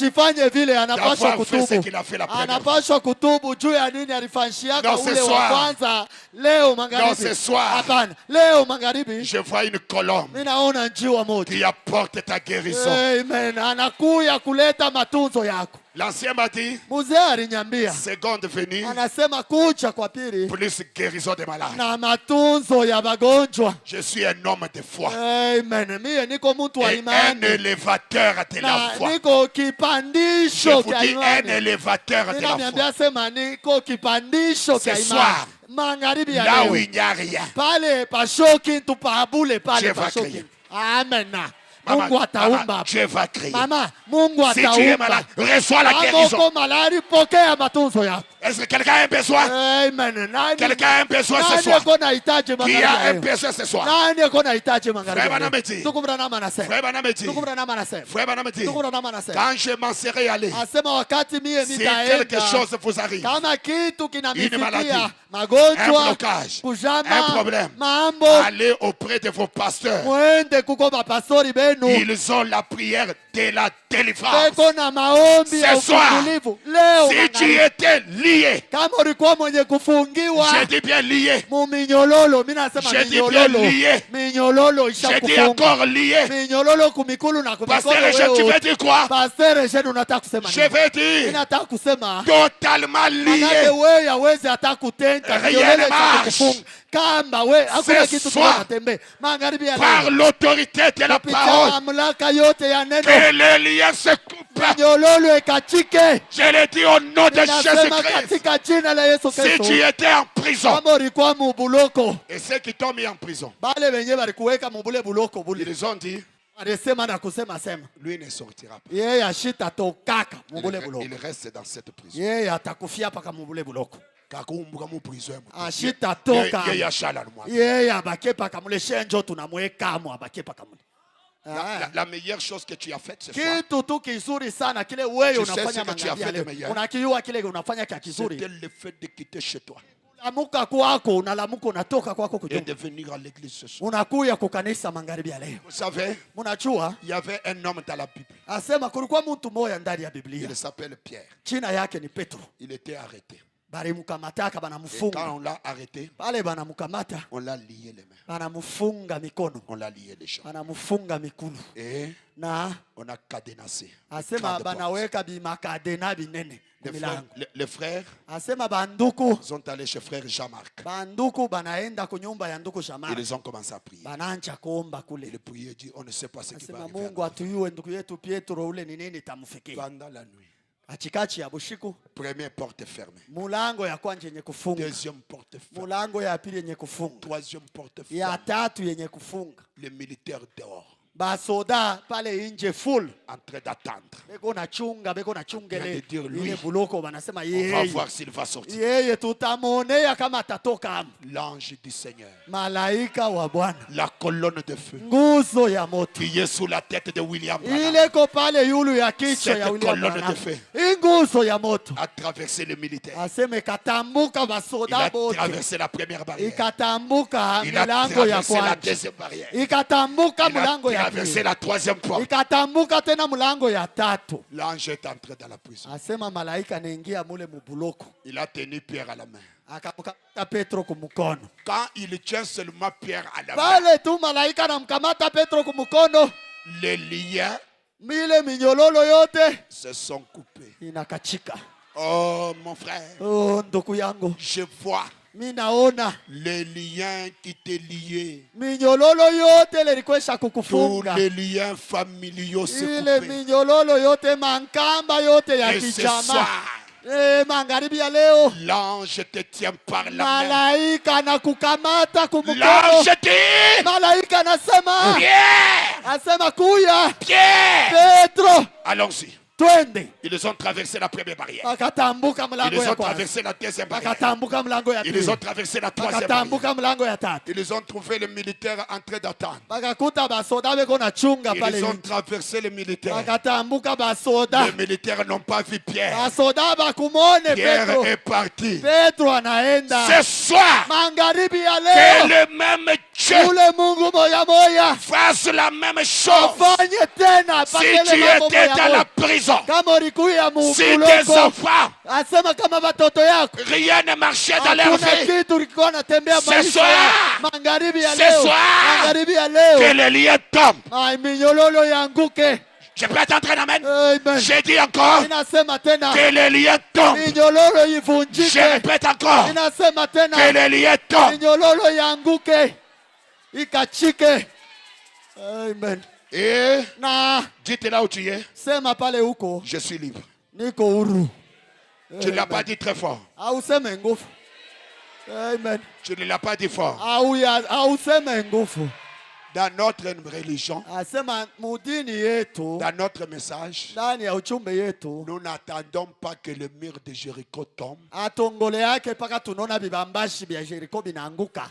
fait ce qu'il a fait la première fois. Non, ce soir, je vois une colombe qui apporte ta guérison. Amen. Anakuya kuleta matunzo yako. L'ancien m'a dit, mzee aliniambia, seconde venue, anasema kucha kwa pili, plus guérison des malades. na matunzo ya wagonjwa. Je suis un homme de foi. Amen. Mie niko mtu wa Et un imani. élévateur de la foi. Niko Je kipandisho vous cha dis un imani. élévateur de la foi. Ninaniambia sema niko kipandisho cha Ce imani. soir, Magharibi ya là où leo. il n'y a rien, Pale pashoki tupabule Dieu pale va pashoki. créer. Amen. Maman, Mungu ataumba. maman, Dieu va créer. Mama, Mungu Si tu es ataumba. malade, reçois la Kama guérison. uko malari, pokea matunzo yako. Est-ce que quelqu'un a un besoin? Amen. Quelqu'un a un besoin ce Nani soir? ako nahitaji Qui a magharibi un ya leo? besoin ce soir? Nani ako nahitaji Frère magharibi ya Branham leo? dit. Ndugu Branham anasema. Frère Branham dit. Ndugu Branham anasema. Frère Branham dit. Ndugu Branham anasema. Quand je m'en serai allé, Asema wakati mie si quelque nitaenda, chose vous arrive, kama kitu Une maladie, kinamifikia, un magonjwa, blocage, un kujama, problème, mambo, allez auprès de vos pasteurs. mwende kuko mapastori benu, Ils ont la prière de la délivrance. beko na maombi ya Ce soir, ufungulivu. Leo Si tu magharibi, étais lié, kama ulikuwa mwenye kufungiwa j'ai dit bien lié, muminyololo, mimi nasema J'ai dit bien minyololo, lié. minyololo j'ai dit ishakufunga, encore lié. minyololo kumikulu na Pasteur kumikono Eugène, tu veux wewe. dire quoi? Pastor Eugène, unataka kusema Je nini? vais dire Ninataka kusema totalement manake lié. wewe hawezi hata kutenda Rien kiolele ne cha marche. kukufunga kamba we hakuna Ce kitu soir, kinatembea magharibi ya Par leo l'autorité de la kupitia parole, mamlaka yote ya neno que les liens se coupent. nyololo ikachike. Je l'ai dit au nom de Nasema Jésus-Christ. katika jina la Yesu Si Kristo, tu étais en prison, kama ulikuwa mubuloko, et ceux qui t'ont mis en prison, bale wenyewe walikuweka mubule buloko bule, ils ont dit, alisema na kusema sema lui ne sortira pas. yeye ashita tokaka mubule buloko, Il reste dans cette prison. yeye atakufia paka mubule buloko, Kakumbuka mu prison. ashita toka Yeye ashala mwa. yeye abake paka mule shenjo tunamweka mu abake paka mule. La meilleure chose que tu as faite ce soir, Kitu tu kizuri sana kile wewe Tu sais unafanya ce que tu as magharibi fait de leo. meilleur? Unakijua kile unafanya kia kizuri. c'était le fait de quitter chez toi Lamuka kwako, unalamuka unatoka kwako et kutoka. de venir à l'église ce soir. Unakuya kukanisa magharibi ya leo. Vous savez, Mnajua il y avait un homme dans la Bible. asema kulikuwa mtu mmoja ndani ya Biblia. Il s'appelle Pierre. Jina yake ni Petro. Il était arrêté. Balimkamataka Et quand banamfunga. on l'a arrêté, Pale banamkamata, on l'a lié les mains. banamfunga mikono, On l'a lié les jambes. banamfunga mikulu. Et Na on a cadenassé. asema Grande porte. banaweka bimakadena binene Les frères, milango. les frères Asema banduku, sont allés chez frère Jean-Marc. banduku banaenda kunyumba ya nduku Shamari. Ils ont commencé à prier. Bananja kuomba kule. Il priait et dit, on ne sait pas ce qui va Asema arriver. Mungu atuyue ndugu yetu Pietro ule ni nini tamufikia. Pendant la nuit, Katikati ya bushiku, première porte fermée. mulango ya kwanza yenye kufunga, Deuxième porte fermée. mulango ya pili yenye kufunga, Troisième porte ya fermée. tatu yenye kufunga. Les militaires dehors, Basoda pale nje full en train d'attendre. beko na chunga, beko na En train chungele de dire, lui, ile buloko, banasema On va yeye voir s'il va sortir. yeye tutamuonea kama atatoka. L'ange du Seigneur, Malaika wa Bwana, la colonne de feu, nguzo ya moto qui est sous la tête de William Branham, ile ko pale yulu ya kichwa ya Cette William colonne Branham. de feu. Hii nguzo ya moto a traversé les militaires. aseme katambuka Il basoda a bote, traversé la première barrière. ikatambuka Il a milango ya traversé la kwanza, deuxième barrière. ikatambuka Il a mlango ya traversé pili, la troisième porte. ikatambuka tena mlango ya tatu. L'ange est entré dans la prison. Asema malaika naingia mule mubuloko, Il a tenu Pierre à la main. akamkamata Petro kumukono. Quand il tient seulement Pierre à la main, Pale tu malaika namkamata Petro kumukono, les liens mile minyololo yote se sont coupés. inakachika. Oh mon frère, Oh ndugu yangu, je vois mi naona les liens qui te liaient. minyololo yote lilikwesha Tous kukufunga, les liens familiaux se ile coupaient. minyololo yote, mankamba yote ya Et ce kichama. soir, Magharibi ya leo l'ange te tient par la main. malaika na kukamata kumukono. L'ange dit, Malaika anasema, Pierre, asema kuya Pierre, Petro, allons-y. twende. Ils ont traversé la première barrière. Akatambuka mlango Ils ya ont kwanza, traversé la deuxième barrière. akatambuka mlango ya Ils ont pili, traversé la troisième barrière. akatambuka mlango ya tatu, Ils ont trouvé les militaires en train d'attendre. bakakuta basoda beko na chunga pale Ils ont nje, traversé les militaires. bakatambuka basoda, Les militaires n'ont pas vu Pierre. basoda bakumone Pierre Petro. est parti. Petro anaenda. Ce soir, Magharibi ya que leo le même Dieu ule Mungu moya moya fasse la même chose. afanye tena Si pakele tu mambo étais moya dans la moya. prison, Kama ulikuya si tes mubuloko, enfants, asema kama watoto yako rien ne marchait dans leur hakuna vie, kitu ulikuwa natembea Ce maisha soir, ya magharibi ya ce leo, soir, magharibi ya que leo, les liens tombent. minyololo yanguke. Je peux attendre un amen. J'ai dit encore que les liens tombent. Je répète encore que les liens tombent. Amen. Et dites là où tu es. Je suis libre. Tu ne l'as pas dit très fort. Amen. Tu ne l'as pas dit fort. Dans notre religion, dans notre message, nous n'attendons pas que le mur de Jéricho tombe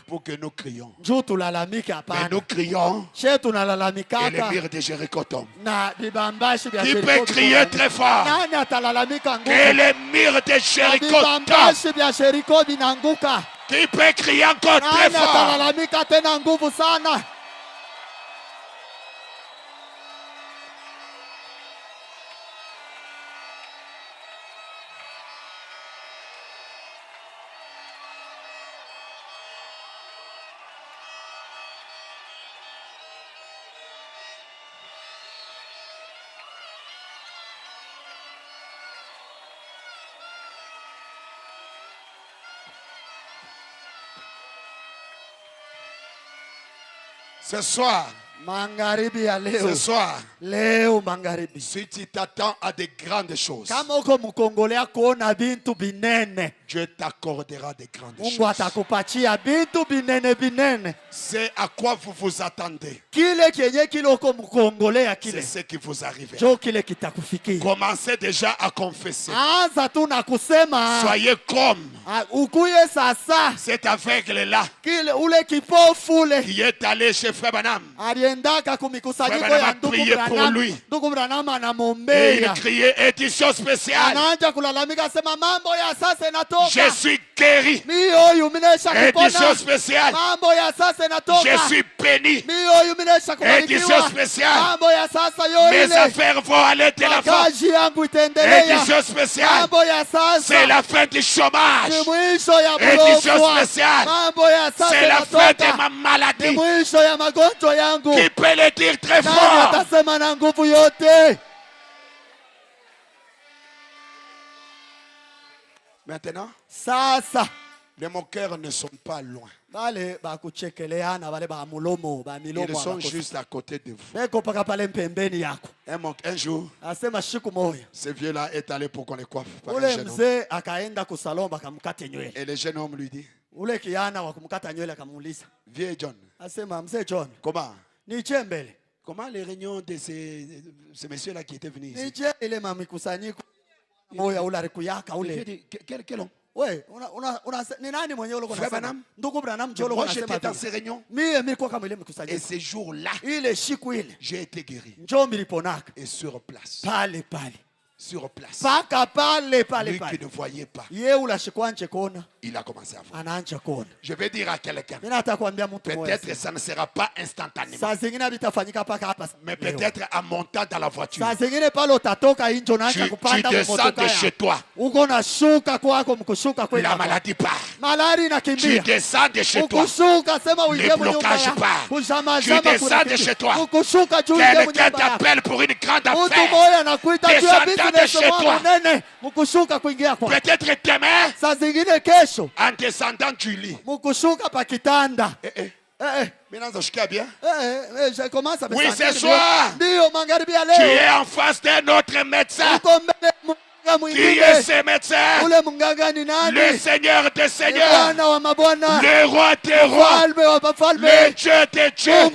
pour que nous crions. Mais nous crions et le mur de Jéricho tombe. Qui peut crier très fort que le mur de Jéricho tombe? Qui peut crier encore très fort? Ce soir, si tu t'attends à de grandes choses, Dieu t'accordera de grandes choses. C'est à quoi vous vous attendez. C'est ce qui vous arrive. Commencez déjà à confesser. Soyez comme cet aveugle-là qui est allé chez Frère Branham. Frère Branham a prié pour lui. Et il criait édition spéciale. Je suis guéri. Édition spéciale. Je suis béni. Édition spéciale. Mes affaires vont aller de l'avant. Édition spéciale. C'est la fin du chômage. Édition spéciale. C'est la fin de ma maladie. Qui peut le dire très fort? Maintenant, les moqueurs ne sont pas loin. Ils sont juste à côté de vous. Un jour, ce vieux-là est allé pour qu'on le coiffe par un jeune homme. Et le jeune homme lui dit, vieux John, comment les réunions de ces messieurs-là qui étaient venus ici? Quel homme? Frère Branham, moi j'étais dans ces réunions. Et ces jours-là, j'ai été guéri. Et sur place. Sur place. Lui qui ne voyait pas, il a commencé à voir. Je vais dire à quelqu'un, peut-être ça ne sera pas instantanément, mais peut-être en montant dans la voiture, tu descends de chez toi, la maladie part. Tu descends de chez toi, les blocages partent. Tu descends de chez toi, quelqu'un t'appelle pour une grande affaire, descendant de chez toi. Peut-être demain, en descendant du lit. Oui, ce soir, tu es en face d'un autre médecin. Qui est ce médecin? Le Seigneur des Seigneurs, le Roi des Rois, le Dieu des Dieux. Au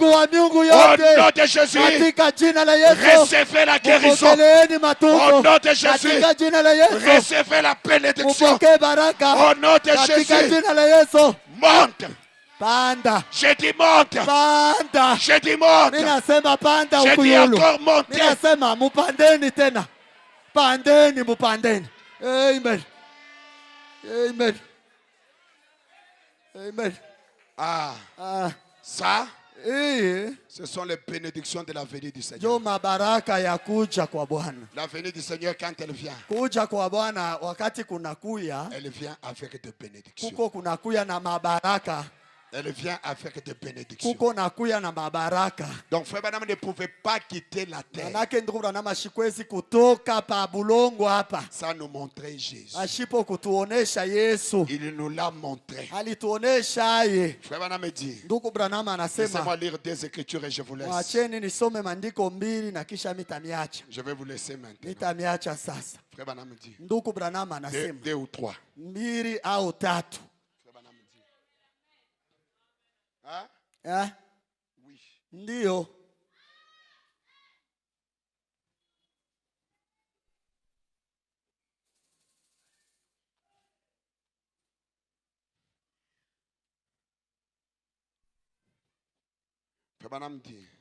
nom de Jésus, recevez la guérison. Au nom de Jésus, recevez la bénédiction. Au nom de Jésus, monte. Panda. J'ai dit monte. Panda. J'ai dit monte. J'ai dit encore monte. Pandeni mupandeni. Amen. Amen. Amen. Ça, ce sont les bénédictions de la venue du Seigneur. La venue du Seigneur, quand elle vient, elle vient avec des bénédictions. Elle vient avec des bénédictions. kuko nakuya na mabaraka. Donc frère Branham ne pouvait pas quitter la terre. Manake ndugu Branham ashikwezi kutoka pa bulongo hapa. Ça nous montrait Jésus. Ashipo kutuonesha Yesu. Il nous l'a montré. Alituonesha ye. Frère Branham dit. Ndugu Branham anasema. Laissez-moi lire des écritures et je vous laisse. Mwacheni nisome maandiko mbili na kisha mitamiacha. Je vais vous laisser maintenant. Mitamiacha sasa. Frère Branham dit. Ndugu Branham anasema. Deux ou trois. Mbili au tatu. Hein? Oui. Ndio.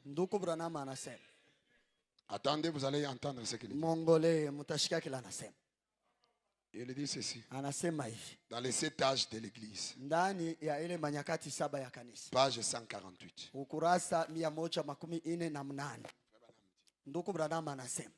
Ndugu Branham anasema. Attendez, vous allez entendre ce qu'il dit. Mongole mutashika kila anasema. Il dit ceci. Anasema hivi. Dans les 7 âges de l'église. Ndani ya ile manyakati 7 ya kanisa. Page 148. Ukurasa 148. Ndugu Branham anasema.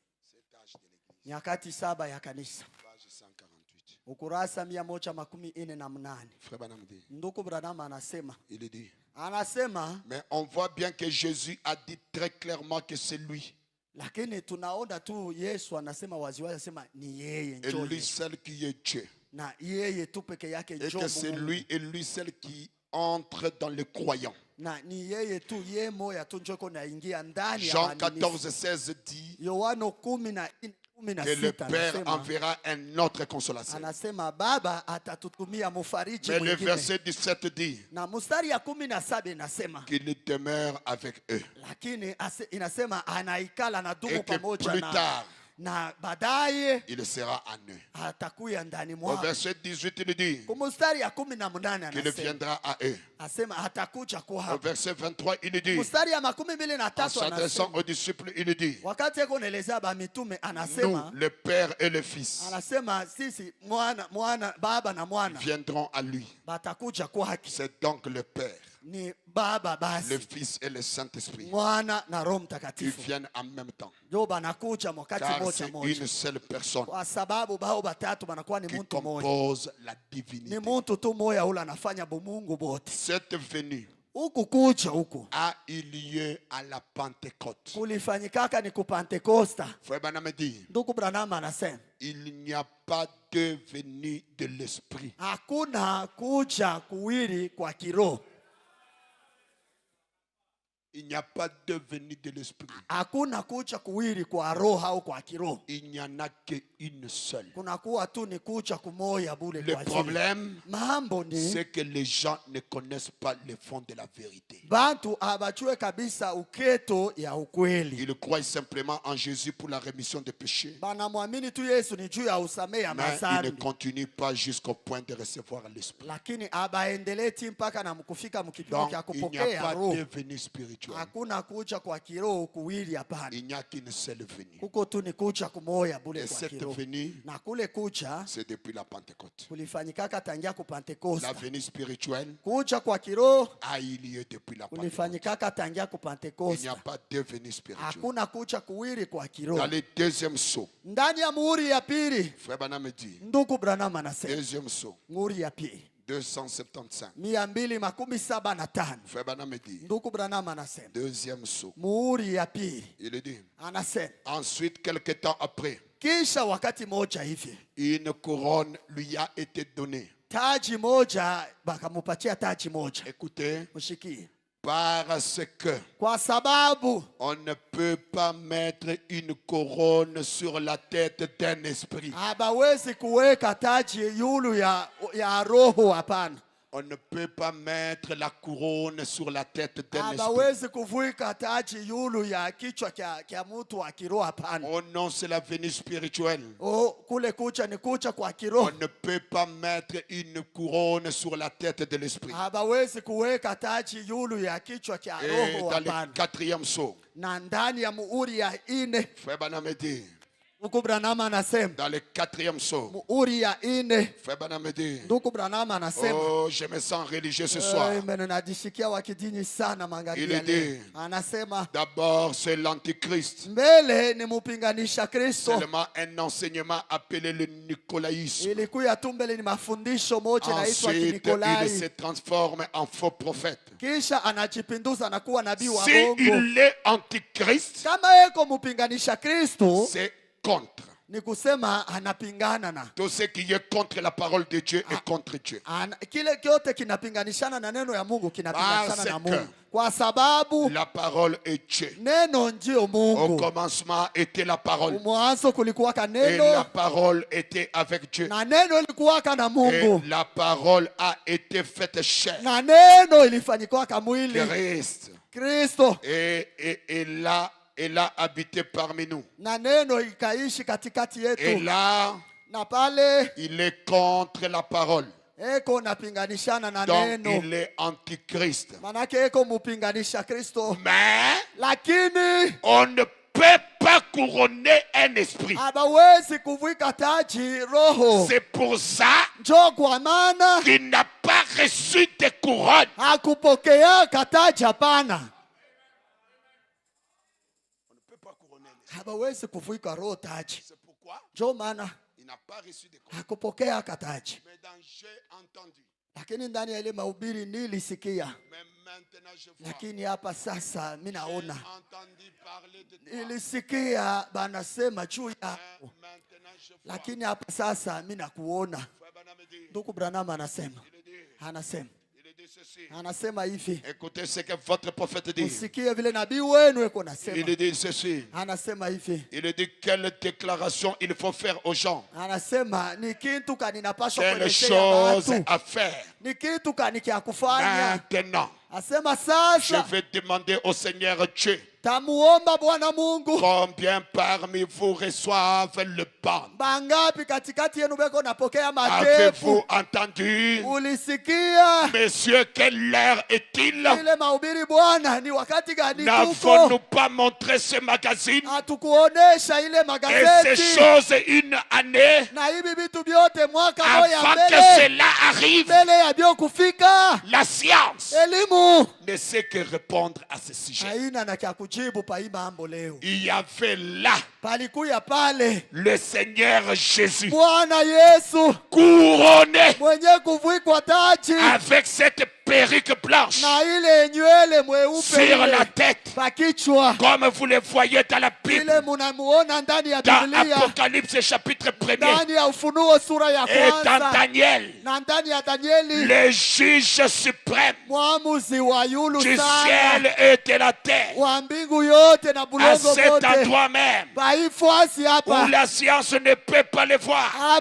Nyakati 7 ya kanisa. Page 148. Ukurasa 148. Frère Branham dit. Ndugu Branham anasema. Il dit. Anasema. Mais on voit bien que Jésus a dit très clairement que c'est lui. Lakini tunaona tu Yesu anasema waziwazi, anasema ni yeye njoo. Et lui seul qui est Dieu. Na yeye tu peke yake njoo. Et que c'est lui et lui seul qui entre dans le croyant. Na ni yeye tu yeye moya tu njoo kona ingia ndani ya Jean 14:16 dit. Yohana 14:16. Que le Père enverra un autre consolateur. Anasema Baba atatutumia mfariji mwingine. Mais le verset 17 dit. Na mstari ya 17 inasema. Qu'il demeure avec eux. Lakini inasema anaikala na dumu pamoja na. Tard, na baadaye il sera en eux. Atakuya ndani mwao. Au verset 18 il dit. Mstari ya 18 anasema. Qu'il viendra à eux. Asema atakuja kwa hapa. Au verset 23 il dit. Mstari ya 23 anasema. S'adressant aux disciples il dit. Wakati yako naelezea ba mitume anasema. Nous le Père et le Fils. Anasema sisi mwana baba na mwana. Viendront à lui. Batakuja kwake. C'est donc le Père. Ni baba basi. Le Fils et le Saint-Esprit. Mwana na Roho Mtakatifu. Ils viennent en même temps. Jo banakuja wakati moja moja. C'est une seule personne. Kwa sababu bao batatu banakuwa ni mtu mmoja. Qui compose la divinité. Ni mtu tu mmoja ule anafanya bumungu bote. Cette venue huku kuja huku a eu lieu à la Pentecôte. Kulifanyikaka ni ku Pentecosta. Frère Branham dit. Ndugu Branham anasema. Il n'y a pas de venue de l'esprit. Hakuna kuja kuwili kwa kiroho. Il n'y a pas de venue de l'esprit. Hakuna kuja kuwili kwa roho au kwa kiroho. Il n'y en a qu'une seule. Kuna kuwa tu ni kuja kumoya bure kwa. Le problème, c'est que les gens ne connaissent pas le fond de la vérité. Bantu abachue kabisa uketo ya ukweli. Ils croient simplement en Jésus pour la rémission des péchés. Banamwamini tu Yesu ni juu ya usamehe ya madhambi. Mais ils ne continuent pas jusqu'au point de recevoir l'esprit. Lakini abaendelee mpaka na mkufika mkipimo cha kupokea Il roho. n'y a pas de venue spirituelle. Hakuna kuja kwa kiroho kuwili hapana. Il n'y a qu'une seule venue. Kuko tu ni kuja kumoya bure kwa kiroho. Na kule kuja c'est depuis la Pentecôte. Kulifanyikaka tangia ku Pentecoste. La venue spirituelle kuja kwa kiroho a eu lieu depuis la Pentecôte. Kulifanyikaka tangia ku Pentecoste. Il n'y a pas de venue spirituelle. Hakuna kuja kuwili kwa kiroho. Dans le deuxième saut. Ndani ya muhuri ya pili. Frère Branham dit. Ndugu Branham anasema. Deuxième saut. Muhuri ya pili. 275. 275. Frère Branham dit. Ndugu Branham anasema. Deuxième saut. Muhuri ya pili. Il dit. Anasema. Ensuite, quelque temps après. Kisha wakati moja hivi. Une couronne lui a été donnée. Taji moja bakamupatia taji moja. Écoutez. Mushikie. Parce que kwa sababu on ne peut pas mettre une couronne sur la tête d'un esprit. Habawezi kuweka taji yulu ya roho hapana. On ne peut pas mettre la couronne sur la tête d'un esprit. Habawezi kuvuika taji yulu ya kichwa kia mtu wa kiroho hapana. Oh non, c'est la venue spirituelle. Oh, kule kucha ni kucha kwa kiroho. On ne peut pas mettre une couronne sur la tête de l'esprit. Habawezi kuweka taji yulu ya kichwa kia roho hapana. Dans le quatrième saut. Na ndani ya muhuri ya ine. Frère Branham dit. Dans le 4e psaume, Frère Branham me dit, oh, je me sens religieux ce soir. Il dit, d'abord c'est l'antichrist. Seulement un enseignement appelé le nicolaïsme. Ensuite, il se transforme en faux prophète. Si il est antichrist, c'est contre. Tout ce qui est contre la parole de Dieu est contre Dieu. La parole est Dieu. Au commencement était la parole. Et la parole était avec Dieu. Et la parole a été faite chair. Christ. Et là, il a habité parmi nous. Et là, il est contre la parole. Donc il est antichrist. Mais on ne peut pas couronner un esprit. C'est pour ça qu'il n'a pas reçu de couronne. C'est pourquoi il n'a pas reçu de couronne. Mais dans j'ai entendu. Mais maintenant je vois. J'ai entendu parler de toi. Maintenant je vois. Écoutez ce que votre prophète dit. Il dit ceci. Il dit quelle déclaration il faut faire aux gens. Quelle chose à faire. Maintenant, je vais demander au Seigneur Dieu. Combien parmi vous reçoivent le pain? Avez-vous entendu? Monsieur, quelle heure est-il? N'avons-nous pas montré ce magazine? Et ces choses une année avant que cela arrive. La science ne sait que répondre à ce sujet. Il y avait là le Seigneur Jésus couronné avec cette perruque blanche sur la tête, comme vous le voyez dans la Bible, dans Apocalypse chapitre 1er et dans Daniel, le juge suprême du ciel et de la terre. À cet endroit même où la science ne peut pas le voir,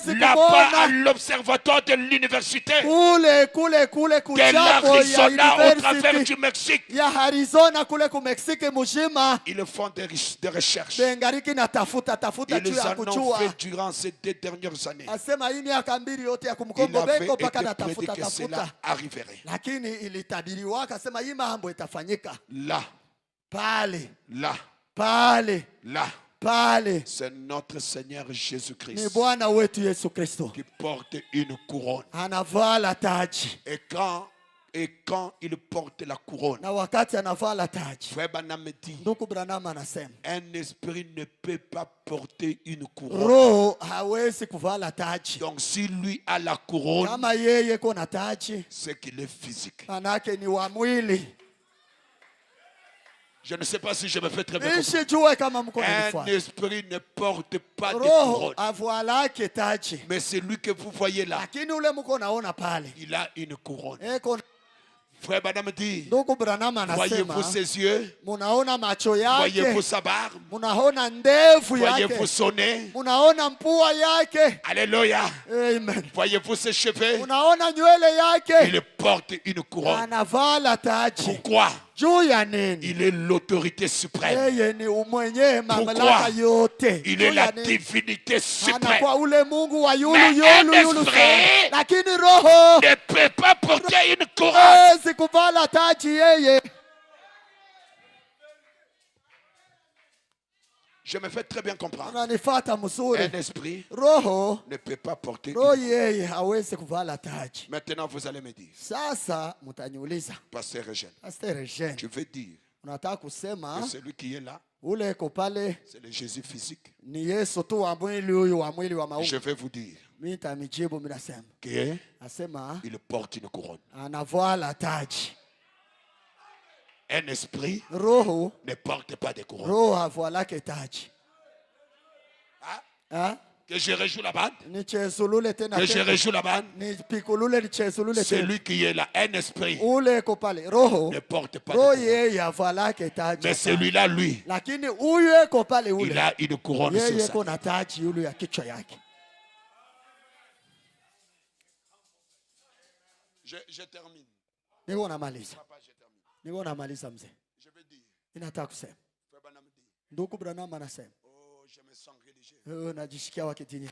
là-bas à l'observatoire de l'université de l'Arizona au travers du Mexique, ils font des recherches. Ils en ont fait durant ces 2 dernières années. Il avait été prédit que cela arriverait. Là, c'est notre Seigneur Jésus-Christ qui porte une couronne. Et quand il porte la couronne, Frère Branham me dit, un esprit ne peut pas porter une couronne. Donc si lui a la couronne, c'est qu'il est physique. Je ne sais pas si je me fais très bien comprendre. Un esprit ne porte pas de couronne. Mais c'est lui que vous voyez là. Il a une couronne. Frère Branham dit, voyez-vous ses yeux? Voyez-vous sa barbe? Voyez-vous son nez? Alléluia. Voyez-vous ses cheveux? Il porte une couronne. Pourquoi? Il est l'autorité suprême. Pourquoi? Il est la divinité suprême. Mais un esprit ne peut pas porter une couronne. Je me fais très bien comprendre. Unanifuata mzuri. Un esprit Roho ne peut pas porter. Roho yeye hawezi kuvala taji. Maintenant vous allez me dire. Sasa mtaniuliza. Pasteur Eugène. Pasteur Eugène. Je veux dire. Unataka kusema que celui qui est là. Ule ko pale. C'est le Jésus physique. Ni Yesu tu wa mwili huyu wa mwili wa maumbo. Je vais vous dire. Mimi nitamijibu mimi nasema. Que Asema il porte une couronne. Anavala taji. Un esprit Roho ne porte pas de couronne. Roho avala ke taji. Hein? Que je rejoue la bande. Que je rejoue la bande. Celui qui est là, un esprit, ne porte pas de couronne. Mais celui-là, lui, il a une couronne sur sa. Je termine. Je vais dire. Ndugu Branham anasema. Oh, je me sens religieux. Najisikia wa kidini.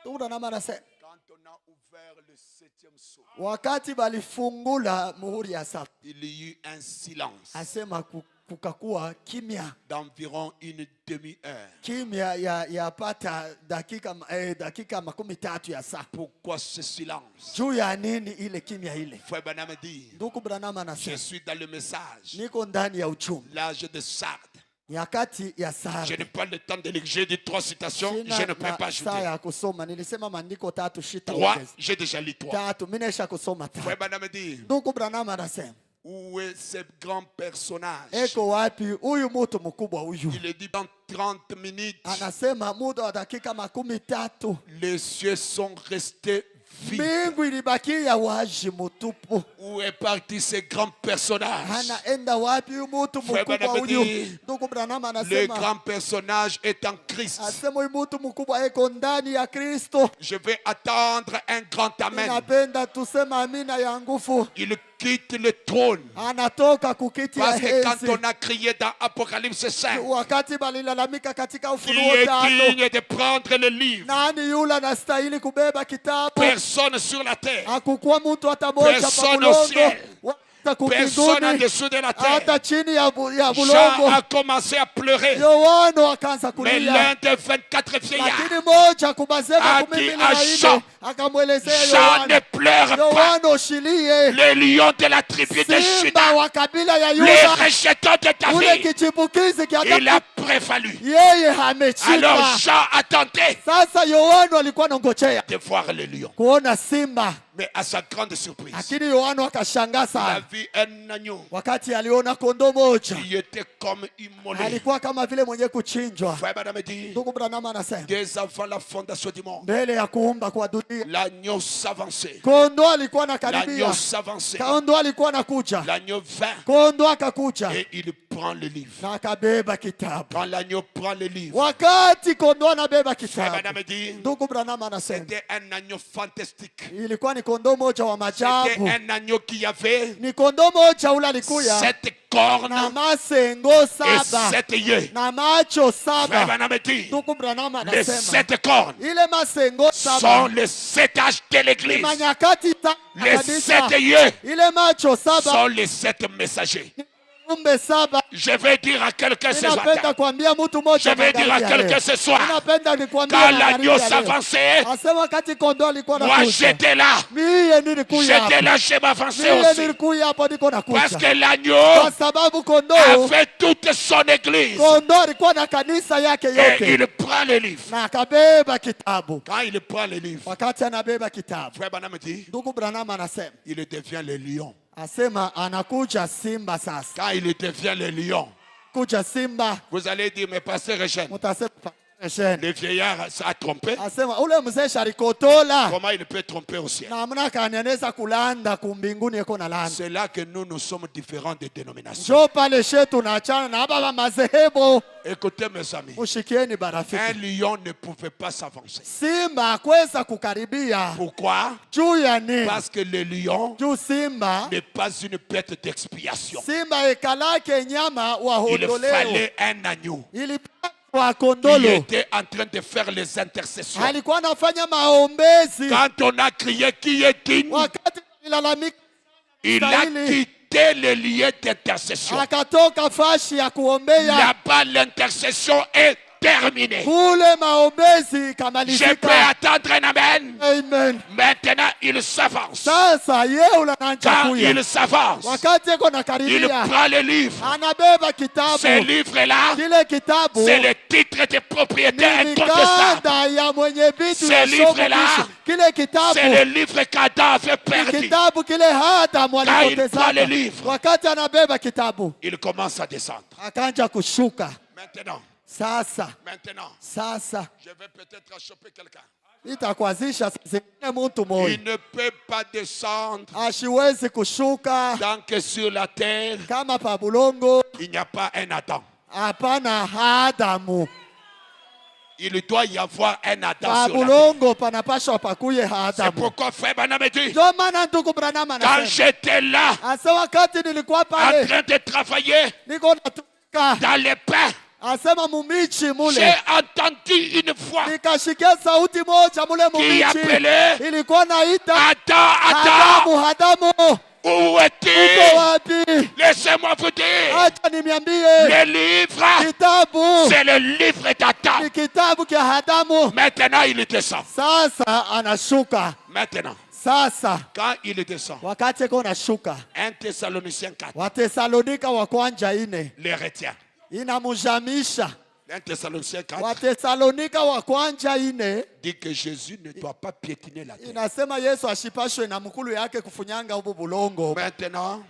Ndugu Branham anasema. Quand on a ouvert le 7e sceau. Wakati balifungula muhuri ya saba. Il y eut un silence. Asema kukakuwa kimya. D'environ une demi-heure. Kimya ya pata dakika 13 ya saa. Pourquoi ce silence? Juu ya nini ile kimya ile? Frère Branham dit. Ndugu Branham anasema. Je suis dans le message. Niko ndani ya ujumbe. L'âge de Sardes. Nyakati ya Sardes. Je n'ai pas le temps de lire. J'ai dit 3 citations. Je ne peux pas ajouter. Saa kusoma nilisema maandiko 3 shita. 3, j'ai déjà lu 3. 3 mimi nisha kusoma 3. Frère Branham dit. Ndugu Branham anasema. Où est ce grand personnage? Eko wapi huyu mtu mkubwa huyu? Il est dit dans 30 minutes. Anasema muda wa dakika 13. Les cieux sont restés vides. Mbingu ilibakia wazi mtupu. Où est parti ce grand personnage? Anaenda wapi huyu mtu mkubwa huyu? Ndugu Branham anasema. Le grand personnage est en Christ. Asema huyu mtu mkubwa eko ndani ya Kristo. Je vais attendre un grand amen. Napenda tuseme amina ya nguvu. Il quitte le trône. Anatoka kukiti ya enzi. Parce que quand on a crié dans Apocalypse 5, wakati balilalamika katika Ufunuo 5, qui est digne de prendre le livre? Nani yule anastahili kubeba kitabu? Personne sur la terre. Hakukuwa mtu hata mmoja pa mulongo. Personne en dessous de la terre. Jean a commencé à pleurer. Mais l'un des 24 vieillards a dit à Jean, Jean ne pleure pas. Les lions de la tribu de Juda, les rejetants de ta vie, il a prévalu. Alors Jean attendait de voir les lions. Mais à sa grande surprise, il a vu un agneau qui était comme immolé. Frère Branham dit, dès avant la fondation du monde, l'agneau s'avançait. L'agneau s'avançait. L'agneau vint et il prend le livre. Quand l'agneau prend le livre, Frère Branham dit, c'était un agneau fantastique. C'était un agneau qui avait 7 cornes et 7 yeux. Frère Branham dit, les 7 cornes sont les 7 âges de l'église. Les 7 yeux sont les 7 messagers. Je vais dire à quelqu'un ce soir. Je vais dire à quelqu'un ce soir. Quand l'agneau s'avançait, moi j'étais là. J'étais là, je m'avançais aussi. Parce que l'agneau avait toute son église. Et il prend le livre. Quand il prend le livre, Frère Branham dit, il devient le lion. Asema anakuja simba sasa. Quand il devient le lion, kuja simba. Vous allez dire, mais pasteur Eugène, le vieillard a trompé. Asema ule mzee sharikotola. Comment il peut tromper au ciel? Namna kanyaneza kulanda kumbinguni eko na landa. C'est là que nous sommes différents de dénominations. Jo pale shetu tunachana na baba mazehebu. Écoutez mes amis. Mushikieni barafiki. Un lion ne pouvait pas s'avancer. Simba hakuweza kukaribia. Pourquoi? Juu ya nini? Parce que le lion n'est pas une bête d'expiation. Simba ekalake nyama wa hondoleo. Il fallait un agneau. Il était en train de faire les intercessions. Quand on a crié qui est digne, il a quitté quitter le lieu d'intercession. Là-bas, l'intercession est terminée. Je peux attendre un amen. Amen. Maintenant, il s'avance. Quand il s'avance, il prend le livre. Ce livre-là, c'est le titre de propriété incontestable. Ce livre-là, c'est le livre qu'Adam avait perdu. Quand il prend le livre, il commence à descendre. Maintenant, je vais peut-être choper quelqu'un. Il ne peut pas descendre tant que sur la terre il n'y a pas un Adam. Il doit y avoir un Adam sur la terre. C'est pourquoi frère Branham dit, quand j'étais là en train de travailler dans les pains, j'ai entendu une voix qui appelait Adam. Où es-tu? Laissez-moi vous dire. Le livre, c'est le livre d'Adam. Maintenant, il descend. Maintenant, quand il descend, 1 Thessaloniciens 4 les retient. 1 Thessaloniciens 4 dit que Jésus ne doit pas piétiner la terre. Maintenant,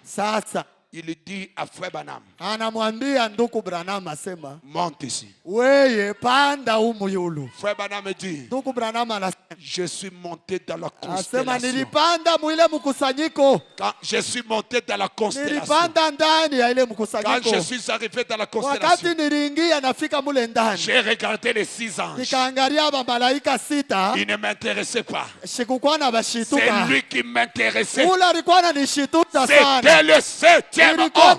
il dit à frère Branham, monte ici. Frère Branham dit, je suis monté dans la constellation. Quand je suis monté dans la constellation, quand je suis arrivé dans la constellation, j'ai regardé les 6 anges. Il ne m'intéressait pas. C'est lui qui m'intéressait. C'était le 7e ange. Pourquoi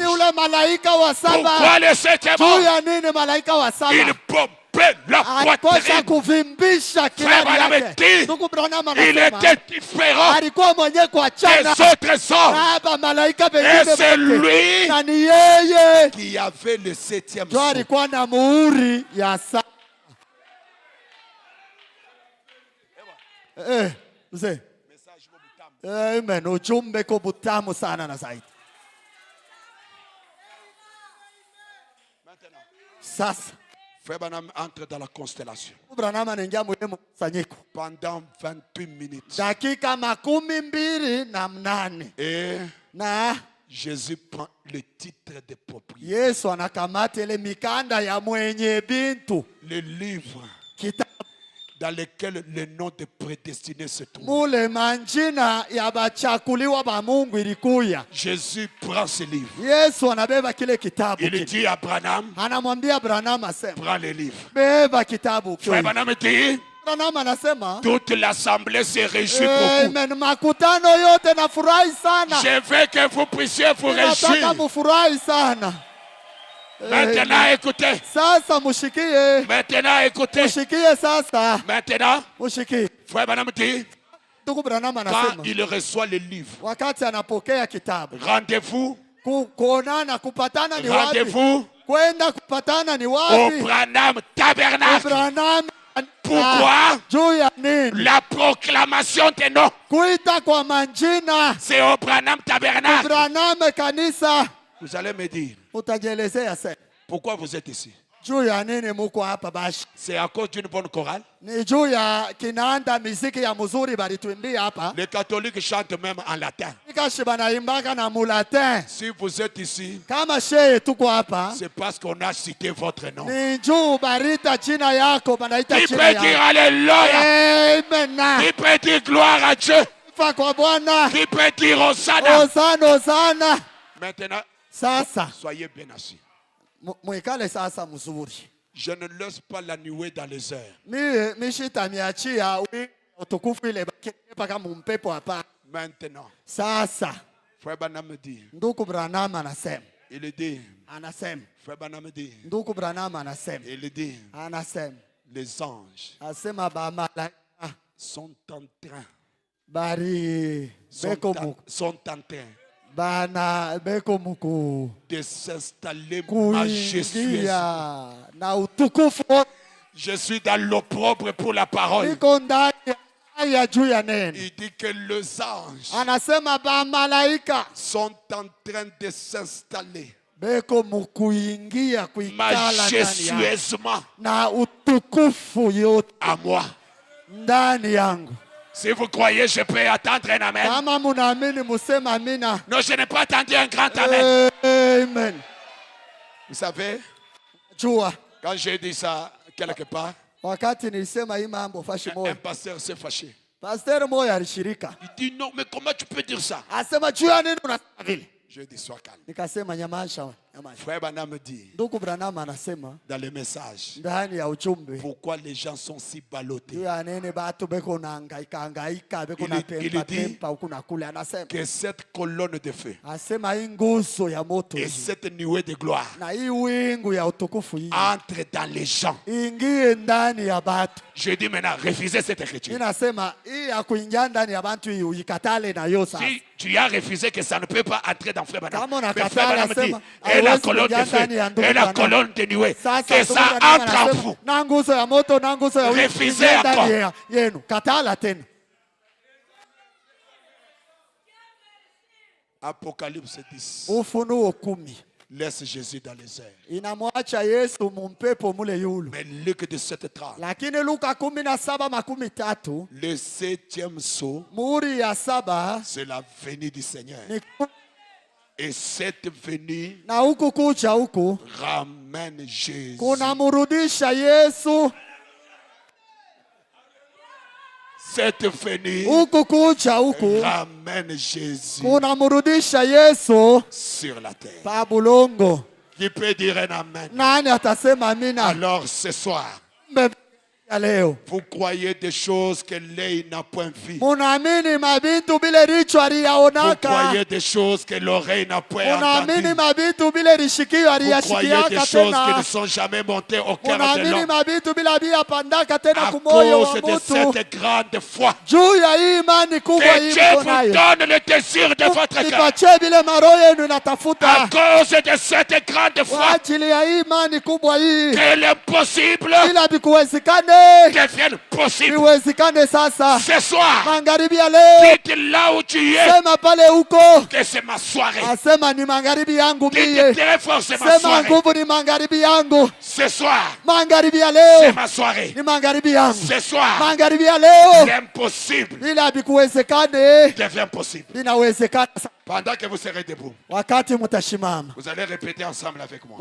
le 7e ange? Il pompait la poitrine. Frère Branham dit, il était différent des autres anges. Et c'est lui qui avait le 7e sceau. Amen. Ujumbe ko butamu sana na zaidi. Sasa frère Branham entre dans la constellation. Pendant 28 minutes. Et Jésus prend le titre de propriété. Le livre dans lequel le nom de prédestiné se trouve. Jésus prend ce livre. Il dit à Branham, prends le livre. Frère Branham dit, toute l'assemblée se réjouit beaucoup. Je veux que vous puissiez vous réjouir. Maintenant écoutez. Maintenant écoutez. Maintenant, frère Branham dit, quand il reçoit le livre, rendez-vous au Branham Tabernacle. Pourquoi? La proclamation des noms, c'est au Branham Tabernacle. Vous allez me dire, pourquoi vous êtes ici? C'est à cause d'une bonne chorale. Les catholiques chantent même en latin. Si vous êtes ici, c'est parce qu'on a cité votre nom. Qui peut dire Alléluia? Qui peut dire gloire à Dieu? Qui peut dire Hosanna? Maintenant, soyez bien assis. Je ne laisse pas la nuée dans les airs. Maintenant, frère Branham dit, il dit, frère Branham dit, il dit, les anges sont en train Bana beko muku. De s'installer majestueusement. Na utukufu. Je suis dans l'opprobre pour la parole. Il dit que les anges sont en train de s'installer majestueusement à moi. Si vous croyez, je peux attendre un amen. Non, je n'ai pas attendu un grand amen. Amen. Vous savez, quand j'ai dit ça quelque part, un pasteur s'est fâché. Il dit non, mais comment tu peux dire ça? Je dis sois calme. Frère Branham dit dans le message pourquoi les gens sont si ballottés. Il dit que cette colonne de feu et cette nuée de gloire entre dans les gens. Je dis maintenant, refusez cette écriture. Si tu as refusé que ça ne peut pas entrer dans Frère Branham, mais Frère Branham dit, et la colonne de feu, et la colonne de nuée, que ça entre en vous. Refusez encore. Apocalypse 10. Laisse Jésus dans les airs. Mais Luc 17:30. Le 7e sceau, c'est la venue du Seigneur. Et cette venue ramène Jésus. Cette venue ramène Jésus sur la terre. Qui peut dire un amen? Alors ce soir, vous croyez des choses que l'œil n'a point vues. Vous croyez des choses que l'oreille n'a point entendues. Vous croyez des choses qui ne sont jamais montées au cœur de l'homme. À cause de cette grande foi, que Dieu vous donne le désir de votre cœur. À cause de cette grande foi, que l'impossible devienne possible. Ce soir, dites là où tu es que c'est ma soirée. Dites très fort, c'est ma soirée. Ce soir, c'est ma soirée. Ce soir, l'impossible devient possible. Pendant que vous serez debout, vous allez répéter ensemble avec moi.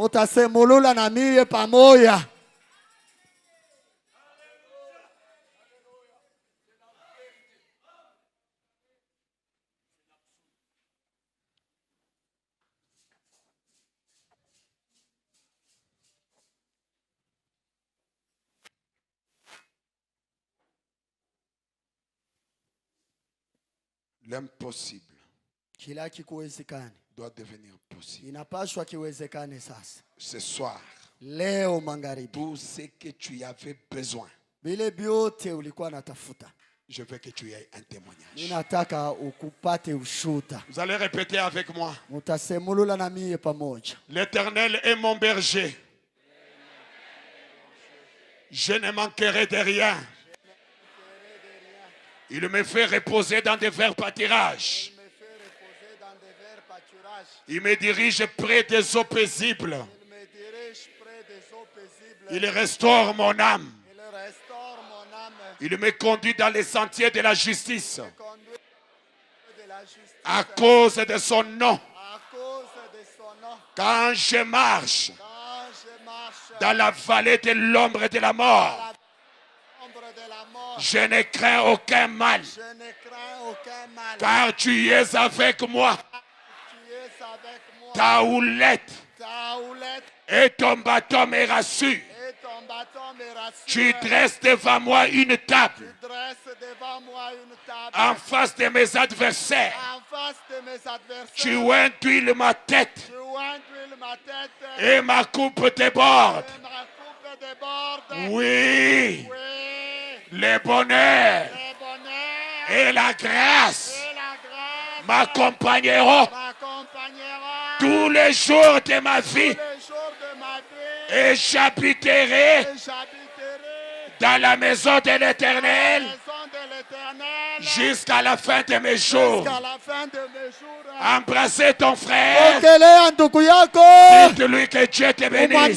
L'impossible doit devenir possible. Ce soir, tout ce que tu avais besoin, je veux que tu aies un témoignage. Vous allez répéter avec moi. L'Éternel est mon berger. Je ne manquerai de rien. Il me fait reposer dans des verts pâturages. Il me dirige près des eaux paisibles. Il restaure mon âme. Il me conduit dans les sentiers de la justice. À cause de son nom. Quand je marche dans la vallée de l'ombre de la mort, je ne crains aucun mal. Car tu es avec moi. Ta houlette et ton bâton me rassurent. Tu dresses devant moi une table en face de mes adversaires. Tu induis ma tête et ma coupe déborde. Oui, le bonheur et la grâce m'accompagneront tous les jours de ma vie. Et j'habiterai dans la maison de l'Éternel jusqu'à la fin de mes jours. Embrassez ton frère. Dites-lui que Dieu te bénisse.